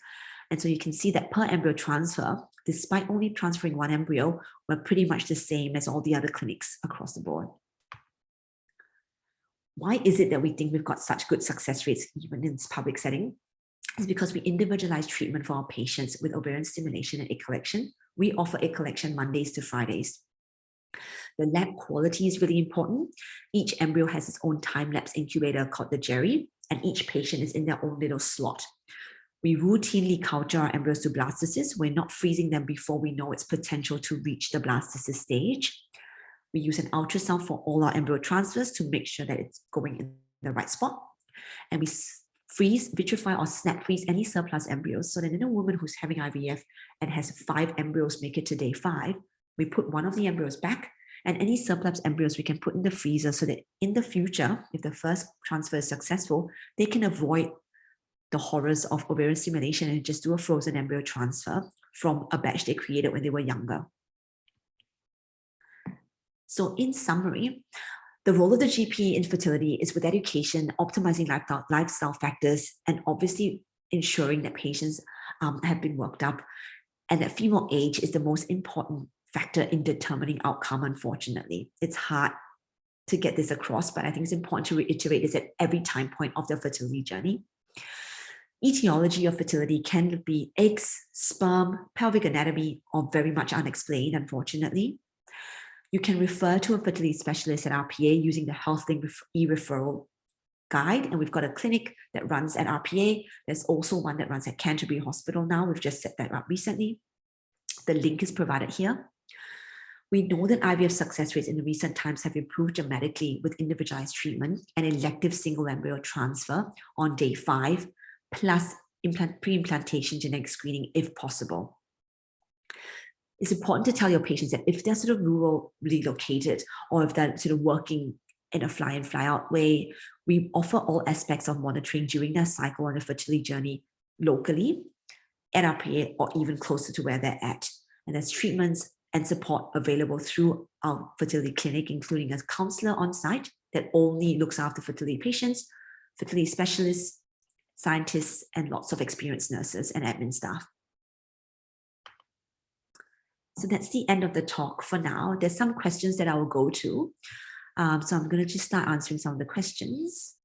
And so you can see that per embryo transfer, despite only transferring one embryo, we're pretty much the same as all the other clinics across the board. Why is it that we think we've got such good success rates even in this public setting? It's because we individualize treatment for our patients with ovarian stimulation and egg collection. We offer egg collection Mondays to Fridays. The lab quality is really important. Each embryo has its own time-lapse incubator called the Jerry, and each patient is in their own little slot. We routinely culture our embryos to blastocysts. We're not freezing them before we know its potential to reach the blastocyst stage. We use an ultrasound for all our embryo transfers to make sure that it's going in the right spot. And we freeze, vitrify, or snap freeze any surplus embryos so that in a woman who's having IVF and has 5 embryos make it to day 5, we put one of the embryos back, and any surplus embryos we can put in the freezer so that in the future, if the first transfer is successful, they can avoid the horrors of ovarian stimulation and just do a frozen embryo transfer from a batch they created when they were younger. So in summary, the role of the GP in fertility is with education, optimizing lifestyle factors, and obviously ensuring that patients have been worked up, and that female age is the most important factor in determining outcome, unfortunately. It's hard to get this across, but I think it's important to reiterate this at every time point of the fertility journey. Etiology of fertility can be eggs, sperm, pelvic anatomy, or very much unexplained, unfortunately. You can refer to a fertility specialist at RPA using the HealthLink e-referral guide. And we've got a clinic that runs at RPA. There's also one that runs at Canterbury Hospital now. We've just set that up recently. The link is provided here. We know that IVF success rates in the recent times have improved dramatically with individualized treatment and elective single embryo transfer on day 5, plus pre-implantation genetic screening if possible. It's important to tell your patients that if they're sort of rural relocated, or if they're sort of working in a fly-in, fly-out way, We offer all aspects of monitoring during their cycle on the fertility journey locally, at RPA, or even closer to where they're at. And there's treatments and support available through our fertility clinic, including a counselor on site that only looks after fertility patients, fertility specialists, scientists, and lots of experienced nurses and admin staff. So that's the end of the talk for now. There's some questions that I will go to. So I'm going to just start answering some of the questions.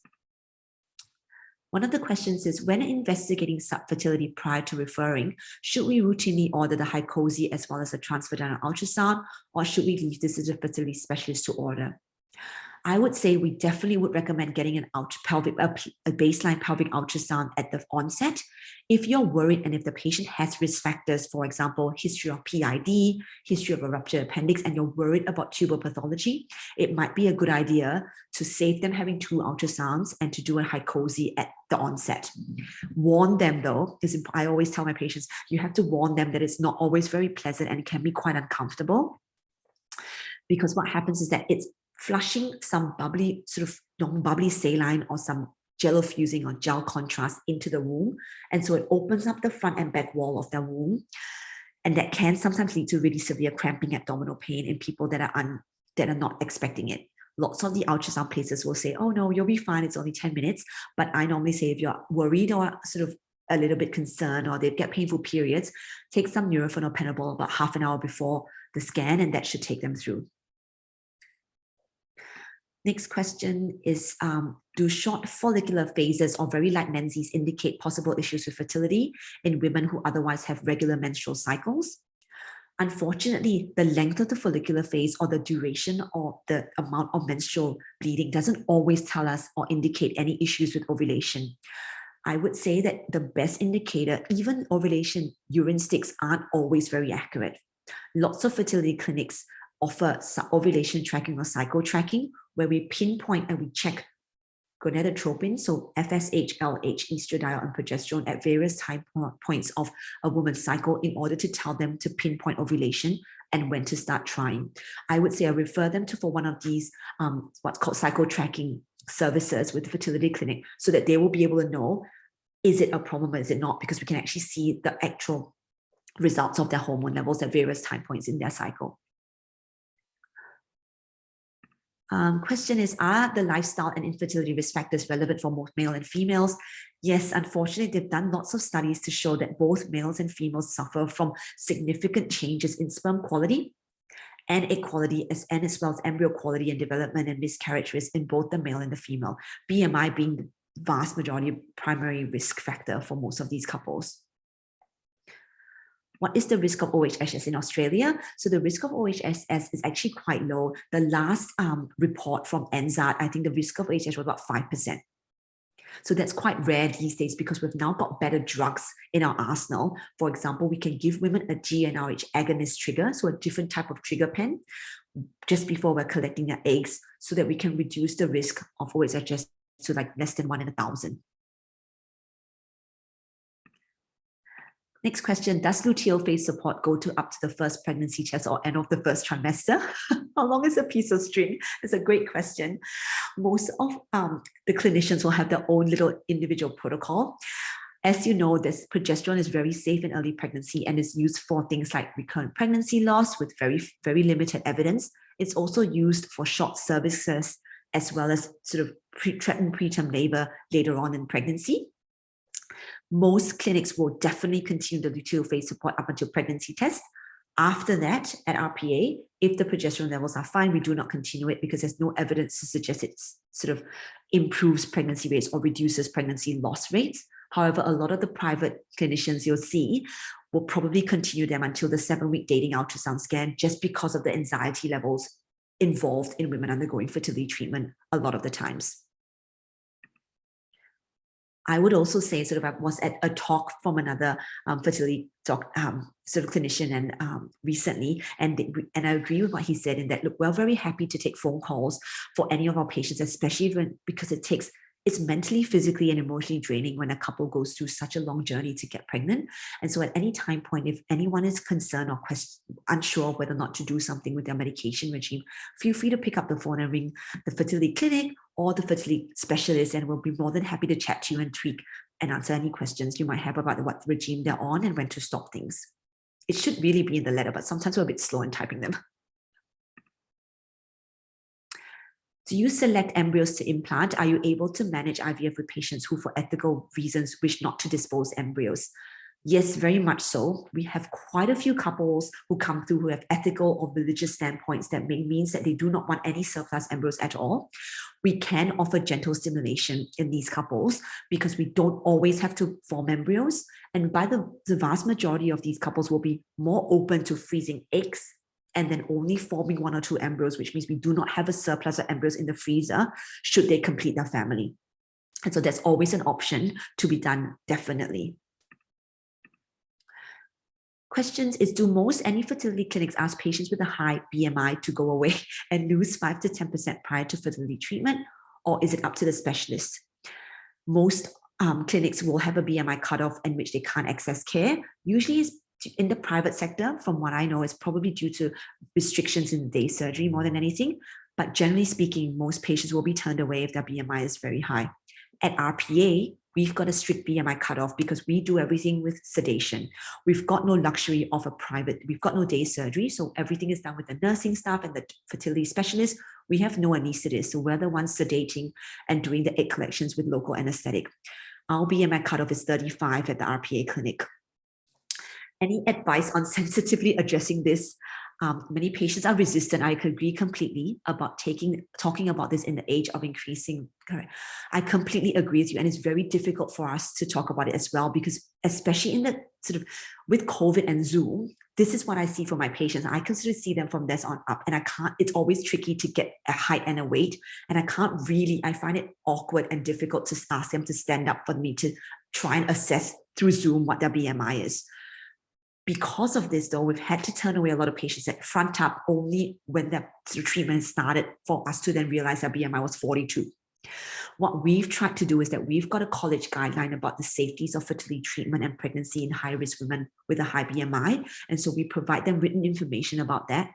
One of the questions is, when investigating subfertility prior to referring, should we routinely order the hycosi as well as a transvaginal ultrasound, or should we leave this as a fertility specialist to order? I would say we definitely would recommend getting a baseline pelvic ultrasound at the onset. If you're worried and if the patient has risk factors, for example, history of PID, history of a ruptured appendix, and you're worried about tubal pathology, it might be a good idea to save them having 2 ultrasounds and to do a hycosi at the onset. Warn them though, because I always tell my patients, you have to warn them that it's not always very pleasant and it can be quite uncomfortable. Because what happens is that it's flushing some bubbly, sort of non-bubbly saline or some jello fusing or gel contrast into the womb. And so it opens up the front and back wall of the womb. And that can sometimes lead to really severe cramping abdominal pain in people that are not expecting it. Lots of the ultrasound places will say, oh no, you'll be fine, it's only 10 minutes. But I normally say, if you're worried or sort of a little bit concerned or they get painful periods, take some Nurofen or Panadol about half an hour before the scan, and that should take them through. Next question is, do short follicular phases or very light menses indicate possible issues with fertility in women who otherwise have regular menstrual cycles? Unfortunately, the length of the follicular phase or the duration or the amount of menstrual bleeding doesn't always tell us or indicate any issues with ovulation. I would say that the best indicator, even ovulation urine sticks aren't always very accurate. Lots of fertility clinics offer ovulation tracking or cycle tracking, where we pinpoint and we check gonadotropin, so FSH, LH, estradiol, and progesterone at various time points of a woman's cycle in order to tell them to pinpoint ovulation and when to start trying. I would say I refer them to for one of these what's called cycle tracking services with the fertility clinic, so that they will be able to know, is it a problem or is it not, because we can actually see the actual results of their hormone levels at various time points in their cycle. Question is, are the lifestyle and infertility risk factors relevant for both male and females? Yes, unfortunately, they've done lots of studies to show that both males and females suffer from significant changes in sperm quality and egg quality, as well as embryo quality and development and miscarriage risk in both the male and the female, BMI being the vast majority primary risk factor for most of these couples. What is the risk of OHSS in Australia? So the risk of OHSS is actually quite low. The last report from NZAD, I think the risk of OHSS was about 5%. So that's quite rare these days because we've now got better drugs in our arsenal. For example, we can give women a GnRH agonist trigger, so a different type of trigger pen, just before we're collecting their eggs, so that we can reduce the risk of OHSS to like less than 1 in 1,000. Next question, does luteal phase support go to up to the first pregnancy test or end of the first trimester? How long is a piece of string? It's a great question. Most of the clinicians will have their own little individual protocol. As you know, this progesterone is very safe in early pregnancy and is used for things like recurrent pregnancy loss with very, very limited evidence. It's also used for short cervixes as well as sort of threatened preterm labor later on in pregnancy. Most clinics will definitely continue the luteal phase support up until pregnancy test. After that, at RPA, if the progesterone levels are fine, we do not continue it because there's no evidence to suggest it sort of improves pregnancy rates or reduces pregnancy loss rates. However, a lot of the private clinicians you'll see will probably continue them until the 7-week dating ultrasound scan, just because of the anxiety levels involved in women undergoing fertility treatment a lot of the times. I would also say, sort of, I was at a talk from another fertility sort of clinician and recently, and I agree with what he said in that, look, we're very happy to take phone calls for any of our patients, especially because it It's mentally, physically, and emotionally draining when a couple goes through such a long journey to get pregnant. And so at any time point, if anyone is concerned or unsure of whether or not to do something with their medication regime, feel free to pick up the phone and ring the fertility clinic or the fertility specialist, and we'll be more than happy to chat to you and tweak and answer any questions you might have about what regime they're on and when to stop things. It should really be in the letter, but sometimes we're a bit slow in typing them. Do you select embryos to implant? Are you able to manage IVF with patients who, for ethical reasons, wish not to dispose embryos? Yes, very much so. We have quite a few couples who come through who have ethical or religious standpoints that means that they do not want any surplus embryos at all. We can offer gentle stimulation in these couples because we don't always have to form embryos. And by the vast majority of these couples will be more open to freezing eggs and then only forming 1 or 2 embryos, which means we do not have a surplus of embryos in the freezer should they complete their family. And so there's always an option to be done, definitely. Questions is, do most any fertility clinics ask patients with a high BMI to go away and lose 5 to 10% prior to fertility treatment, or is it up to the specialist? Most clinics will have a BMI cutoff in which they can't access care. Usually it's in the private sector, from what I know, is probably due to restrictions in day surgery more than anything. But generally speaking, most patients will be turned away if their BMI is very high. At RPA, we've got a strict BMI cutoff because we do everything with sedation. We've got no luxury of we've got no day surgery. So everything is done with the nursing staff and the fertility specialist. We have no anesthetists. So we're the ones sedating and doing the egg collections with local anesthetic. Our BMI cutoff is 35 at the RPA clinic. Any advice on sensitively addressing this? Many patients are resistant. I agree completely about talking about this in the age of increasing. I completely agree with you. And it's very difficult for us to talk about it as well, because especially in the sort of with COVID and Zoom, this is what I see for my patients. I can sort of see them from this on up, and it's always tricky to get a height and a weight. And I find it awkward and difficult to ask them to stand up for me to try and assess through Zoom what their BMI is. Because of this, though, we've had to turn away a lot of patients that front up only when the treatment started for us to then realize their BMI was 42. What we've tried to do is that we've got a college guideline about the safeties of fertility treatment and pregnancy in high-risk women with a high BMI. And so we provide them written information about that.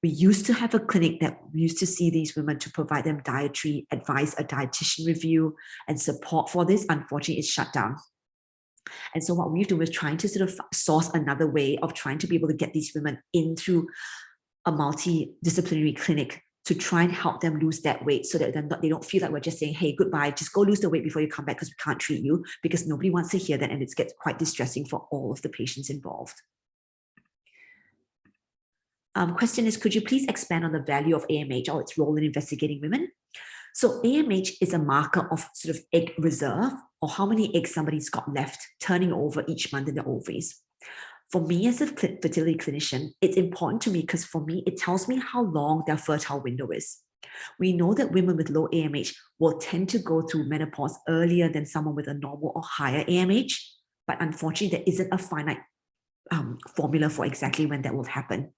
We used to have a clinic that we used to see these women to provide them dietary advice, a dietitian review, and support for this. Unfortunately, it's shut down. And so what we've done is trying to sort of source another way of trying to be able to get these women into a multidisciplinary clinic to try and help them lose that weight so that they don't feel like we're just saying, hey, goodbye, just go lose the weight before you come back because we can't treat you, because nobody wants to hear that, and it gets quite distressing for all of the patients involved. Question is, could you please expand on the value of AMH or its role in investigating women? So AMH is a marker of sort of egg reserve, or how many eggs somebody's got left turning over each month in the ovaries. For me as a fertility clinician, it's important to me because for me, it tells me how long their fertile window is. We know that women with low AMH will tend to go through menopause earlier than someone with a normal or higher AMH, but unfortunately, there isn't a finite formula for exactly when that will happen.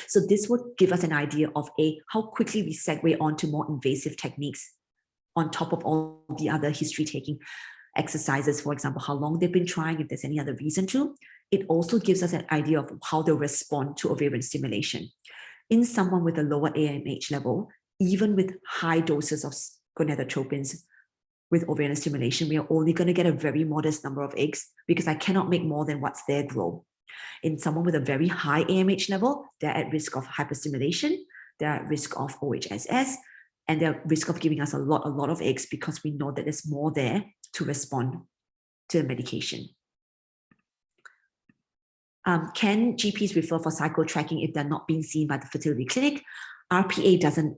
So this would give us an idea of how quickly we segue on to more invasive techniques on top of all the other history-taking exercises, for example, how long they've been trying, if there's any other reason to. It also gives us an idea of how they'll respond to ovarian stimulation. In someone with a lower AMH level, even with high doses of gonadotropins with ovarian stimulation, we are only going to get a very modest number of eggs because I cannot make more than what's there grow. In someone with a very high AMH level, they're at risk of hyperstimulation, they're at risk of OHSS, and they're at risk of giving us a lot of eggs because we know that there's more there to respond to the medication. Can GPs refer for cycle tracking if they're not being seen by the fertility clinic? RPA doesn't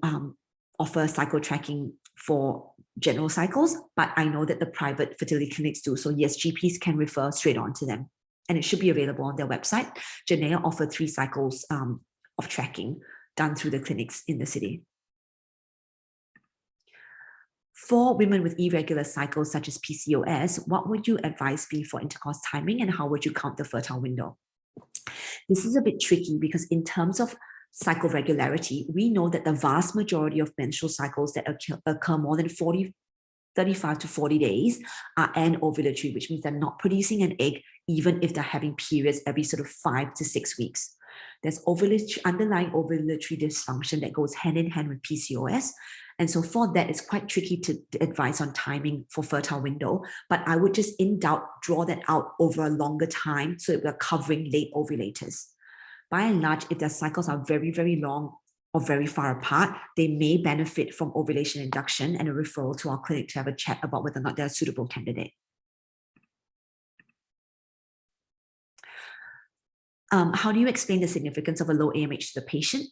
offer cycle tracking for general cycles, but I know that the private fertility clinics do. So yes, GPs can refer straight on to them, and it should be available on their website. Janea offered 3 cycles of tracking done through the clinics in the city. For women with irregular cycles such as PCOS, what would your advice be for intercourse timing, and how would you count the fertile window? This is a bit tricky because in terms of cycle regularity, we know that the vast majority of menstrual cycles that occur more than 45 35 to 40 days are anovulatory, which means they're not producing an egg, even if they're having periods every sort of 5 to 6 weeks. There's underlying ovulatory dysfunction that goes hand in hand with PCOS. And so for that, it's quite tricky to advise on timing for fertile window, but I would just in doubt, draw that out over a longer time so that we're covering late ovulators. By and large, if their cycles are very, very long or very far apart, they may benefit from ovulation induction and a referral to our clinic to have a chat about whether or not they're a suitable candidate. How do you explain the significance of a low AMH to the patient?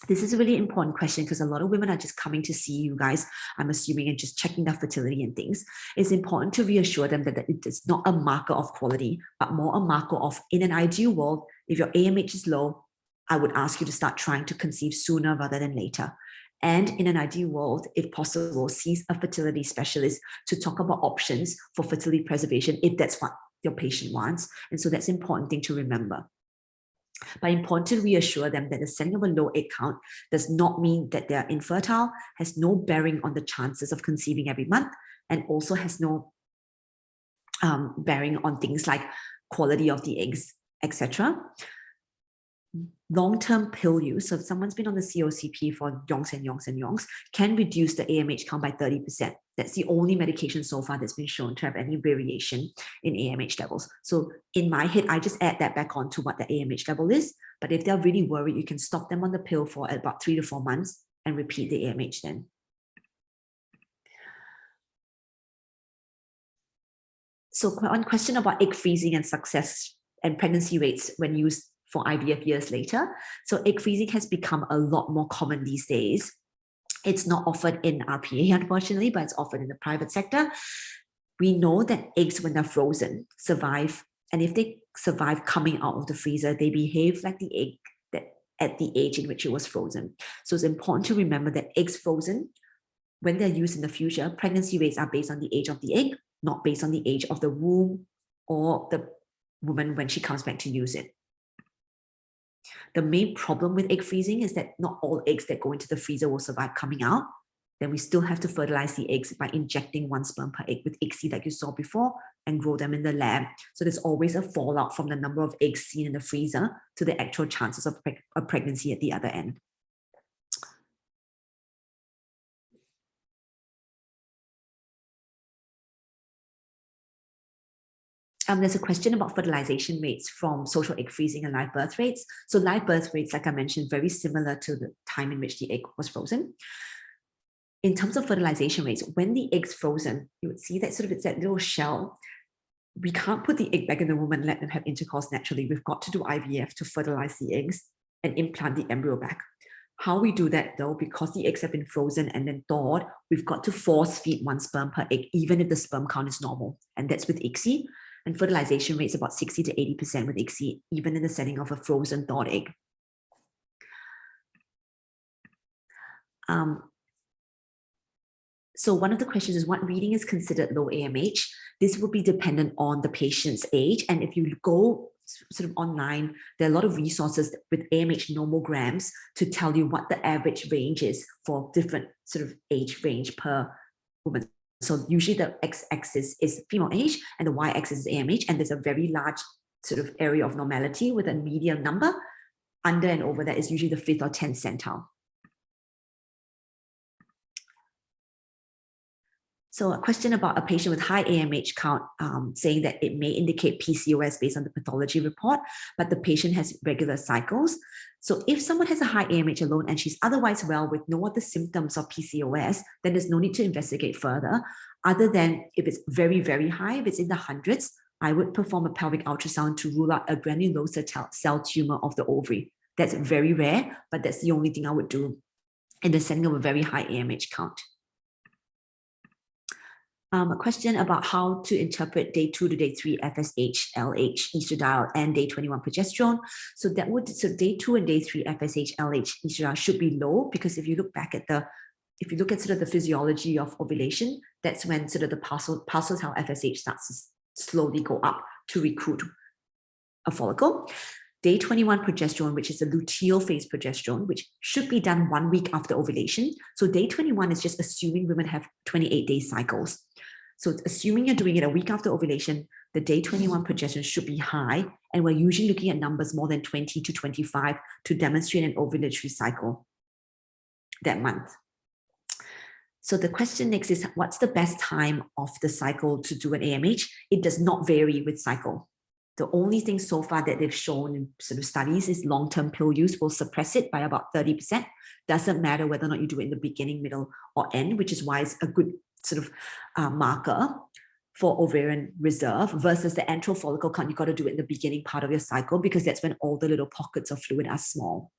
This is a really important question because a lot of women are just coming to see you guys, I'm assuming, and just checking their fertility and things. It's important to reassure them that it is not a marker of quality, but more a marker of, in an ideal world, if your AMH is low, I would ask you to start trying to conceive sooner rather than later. And in an ideal world, if possible, see a fertility specialist to talk about options for fertility preservation if that's what your patient wants. And so that's an important thing to remember. But important to reassure them that the setting of a low egg count does not mean that they are infertile, has no bearing on the chances of conceiving every month, and also has no bearing on things like quality of the eggs, etc. Long-term pill use, so if someone's been on the COCP for yonks and yonks and yonks, can reduce the AMH count by 30%. That's the only medication so far that's been shown to have any variation in AMH levels. So in my head, I just add that back on to what the AMH level is. But if they're really worried, you can stop them on the pill for about 3 to 4 months and repeat the AMH then. So one question about egg freezing and success and pregnancy rates when used for IVF years later. So egg freezing has become a lot more common these days. It's not offered in RPA, unfortunately, but it's offered in the private sector. We know that eggs, when they're frozen, survive. And if they survive coming out of the freezer, they behave like the egg that at the age in which it was frozen. So it's important to remember that eggs frozen, when they're used in the future, pregnancy rates are based on the age of the egg, not based on the age of the womb or the woman when she comes back to use it. The main problem with egg freezing is that not all eggs that go into the freezer will survive coming out. Then we still have to fertilize the eggs by injecting 1 sperm per egg with egg seed like you saw before and grow them in the lab. So there's always a fallout from the number of eggs seen in the freezer to the actual chances of a pregnancy at the other end. There's a question about fertilization rates from social egg freezing and live birth rates. So live birth rates, like I mentioned, very similar to the time in which the egg was frozen. In terms of fertilization rates, when the egg's frozen, you would see that sort of it's that little shell. We can't put the egg back in the womb and let them have intercourse naturally. We've got to do IVF to fertilize the eggs and implant the embryo back. How we do that though, because the eggs have been frozen and then thawed, we've got to force feed 1 sperm per egg, even if the sperm count is normal. And that's with ICSI. And fertilization rates about 60 to 80% with ICSI, even in the setting of a frozen thawed egg. So one of the questions is what reading is considered low AMH? This will be dependent on the patient's age. And if you go sort of online, there are a lot of resources with AMH nomograms to tell you what the average range is for different sort of age range per woman. So usually the x-axis is female age and the y-axis is AMH, and there's a very large sort of area of normality with a median number. Under and over that is usually the 5th or 10th centile. So a question about a patient with high AMH count saying that it may indicate PCOS based on the pathology report, but the patient has regular cycles. So if someone has a high AMH alone and she's otherwise well with no other symptoms of PCOS, then there's no need to investigate further, other than if it's very, very high, if it's in the hundreds, I would perform a pelvic ultrasound to rule out a granulosa cell tumor of the ovary. That's very rare, but that's the only thing I would do in the setting of a very high AMH count. A question about how to interpret day 2 to day 3 FSH, LH, estradiol, and day 21 progesterone. So that would, so day 2 and day 3 FSH, LH, estradiol should be low, because if you look back at if you look at sort of the physiology of ovulation, that's when sort of the pulsatile FSH starts to slowly go up to recruit a follicle. day 21 progesterone, which is a luteal phase progesterone, which should be done 1 week after ovulation. So day 21 is just assuming women have 28-day cycles. So assuming you're doing it a week after ovulation, the day 21 progesterone should be high. And we're usually looking at numbers more than 20 to 25 to demonstrate an ovulatory cycle that month. So the question next is, what's the best time of the cycle to do an AMH? It does not vary with cycle. The only thing so far that they've shown in sort of studies is long-term pill use will suppress it by about 30%. Doesn't matter whether or not you do it in the beginning, middle, or end, which is why it's a good sort of marker for ovarian reserve versus the antral follicle count. You got to do it in the beginning part of your cycle because that's when all the little pockets of fluid are small.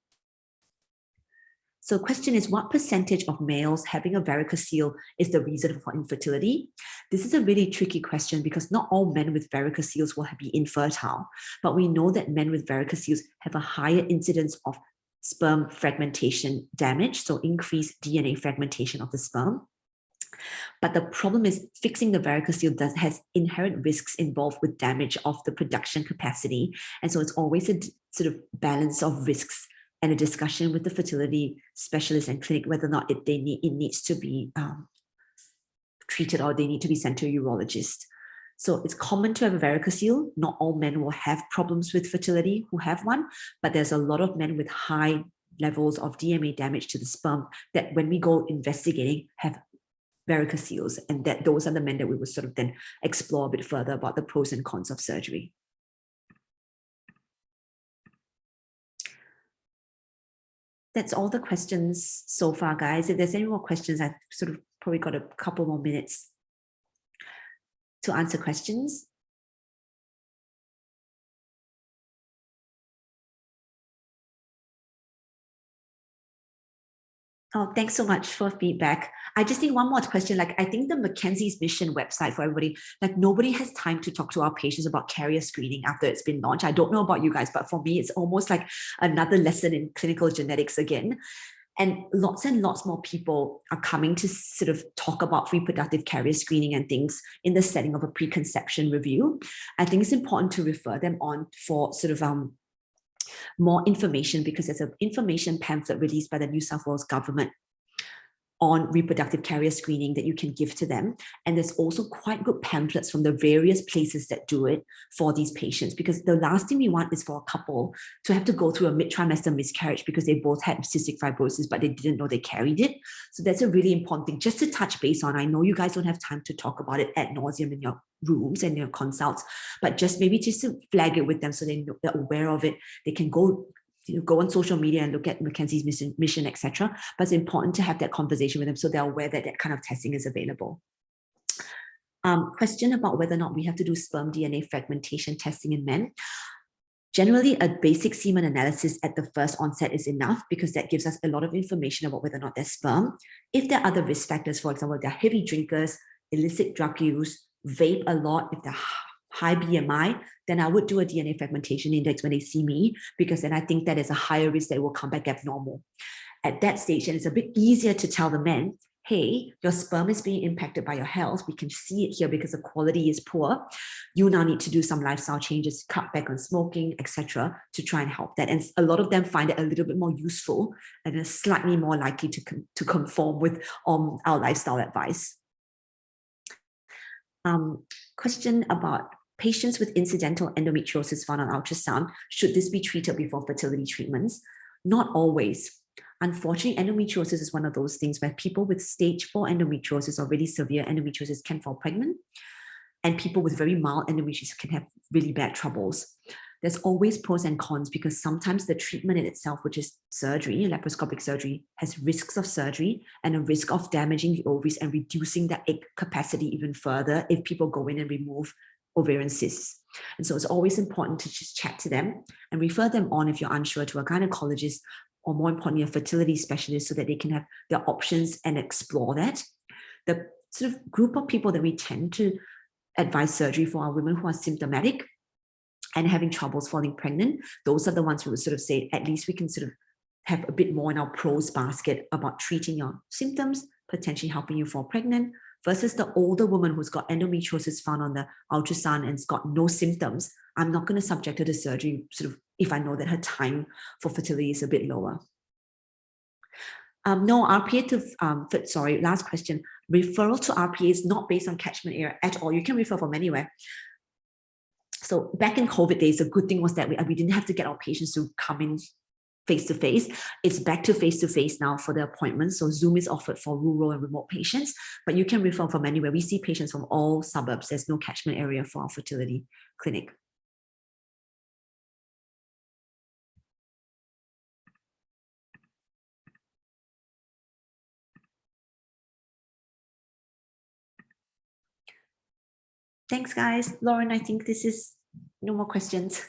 So the question is, what percentage of males having a varicocele is the reason for infertility? This is a really tricky question because not all men with varicoceles will be infertile, but we know that men with varicoceles have a higher incidence of sperm fragmentation damage, so increased DNA fragmentation of the sperm. But the problem is fixing the varicocele has inherent risks involved with damage of the production capacity. And so it's always a sort of balance of risks and a discussion with the fertility specialist and clinic whether or not it needs to be treated or they need to be sent to a urologist. So it's common to have a varicocele. Not all men will have problems with fertility who have one, but there's a lot of men with high levels of DMA damage to the sperm that when we go investigating have varicoceles, and that those are the men that we would sort of then explore a bit further about the pros and cons of surgery. That's all the questions so far, guys. If there's any more questions, I've sort of probably got a couple more minutes to answer questions. Oh, thanks so much for feedback. I just think one more question. Like, I think the Mackenzie's Mission website for everybody, like nobody has time to talk to our patients about carrier screening after it's been launched. I don't know about you guys, but for me, it's almost like another lesson in clinical genetics again. And lots more people are coming to sort of talk about reproductive carrier screening and things in the setting of a preconception review. I think it's important to refer them on for sort of more information, because there's an information pamphlet released by the New South Wales government on reproductive carrier screening that you can give to them. And there's also quite good pamphlets from the various places that do it for these patients, because the last thing we want is for a couple to have to go through a mid-trimester miscarriage because they both had cystic fibrosis, but they didn't know they carried it. So that's a really important thing just to touch base on. I know you guys don't have time to talk about it ad nauseum in your rooms and your consults, but just maybe just to flag it with them so they're aware of it. They can go on social media and look at Mackenzie's mission, etc. But it's important to have that conversation with them so they're aware that that kind of testing is available. Question about whether or not we have to do sperm DNA fragmentation testing in men. Generally, a basic semen analysis at the first onset is enough because that gives us a lot of information about whether or not there's sperm. If there are other risk factors, for example, they're heavy drinkers, illicit drug use, vape a lot, if they're high BMI, then I would do a DNA fragmentation index when they see me, because then I think that is a higher risk that it will come back abnormal. At that stage, and it's a bit easier to tell the men, hey, your sperm is being impacted by your health. We can see it here because the quality is poor. You now need to do some lifestyle changes, cut back on smoking, etc., to try and help that. And a lot of them find it a little bit more useful and are slightly more likely to conform with our lifestyle advice. Question about patients with incidental endometriosis found on ultrasound. Should this be treated before fertility treatments? Not always. Unfortunately, endometriosis is one of those things where people with stage 4 endometriosis or really severe endometriosis can fall pregnant, and people with very mild endometriosis can have really bad troubles. There's always pros and cons because sometimes the treatment in itself, which is surgery, laparoscopic surgery, has risks of surgery and a risk of damaging the ovaries and reducing the egg capacity even further if people go in and remove ovarian cysts. And so it's always important to just chat to them and refer them on if you're unsure to a gynecologist, or more importantly, a fertility specialist, so that they can have their options and explore that. The sort of group of people that we tend to advise surgery for are women who are symptomatic and having troubles falling pregnant. Those are the ones who would sort of say, at least we can sort of have a bit more in our pros basket about treating your symptoms, potentially helping you fall pregnant, versus the older woman who's got endometriosis found on the ultrasound and's got no symptoms. I'm not going to subject her to surgery sort of if I know that her time for fertility is a bit lower. No, RPA to, sorry, last question. Referral to RPA is not based on catchment area at all. You can refer from anywhere. So back in COVID days, the good thing was that we didn't have to get our patients to come in face-to-face. It's back to face-to-face now for the appointments. So Zoom is offered for rural and remote patients, but you can refer from anywhere. We see patients from all suburbs. There's no catchment area for our fertility clinic. Thanks, guys. Lauren, I think this is no more questions.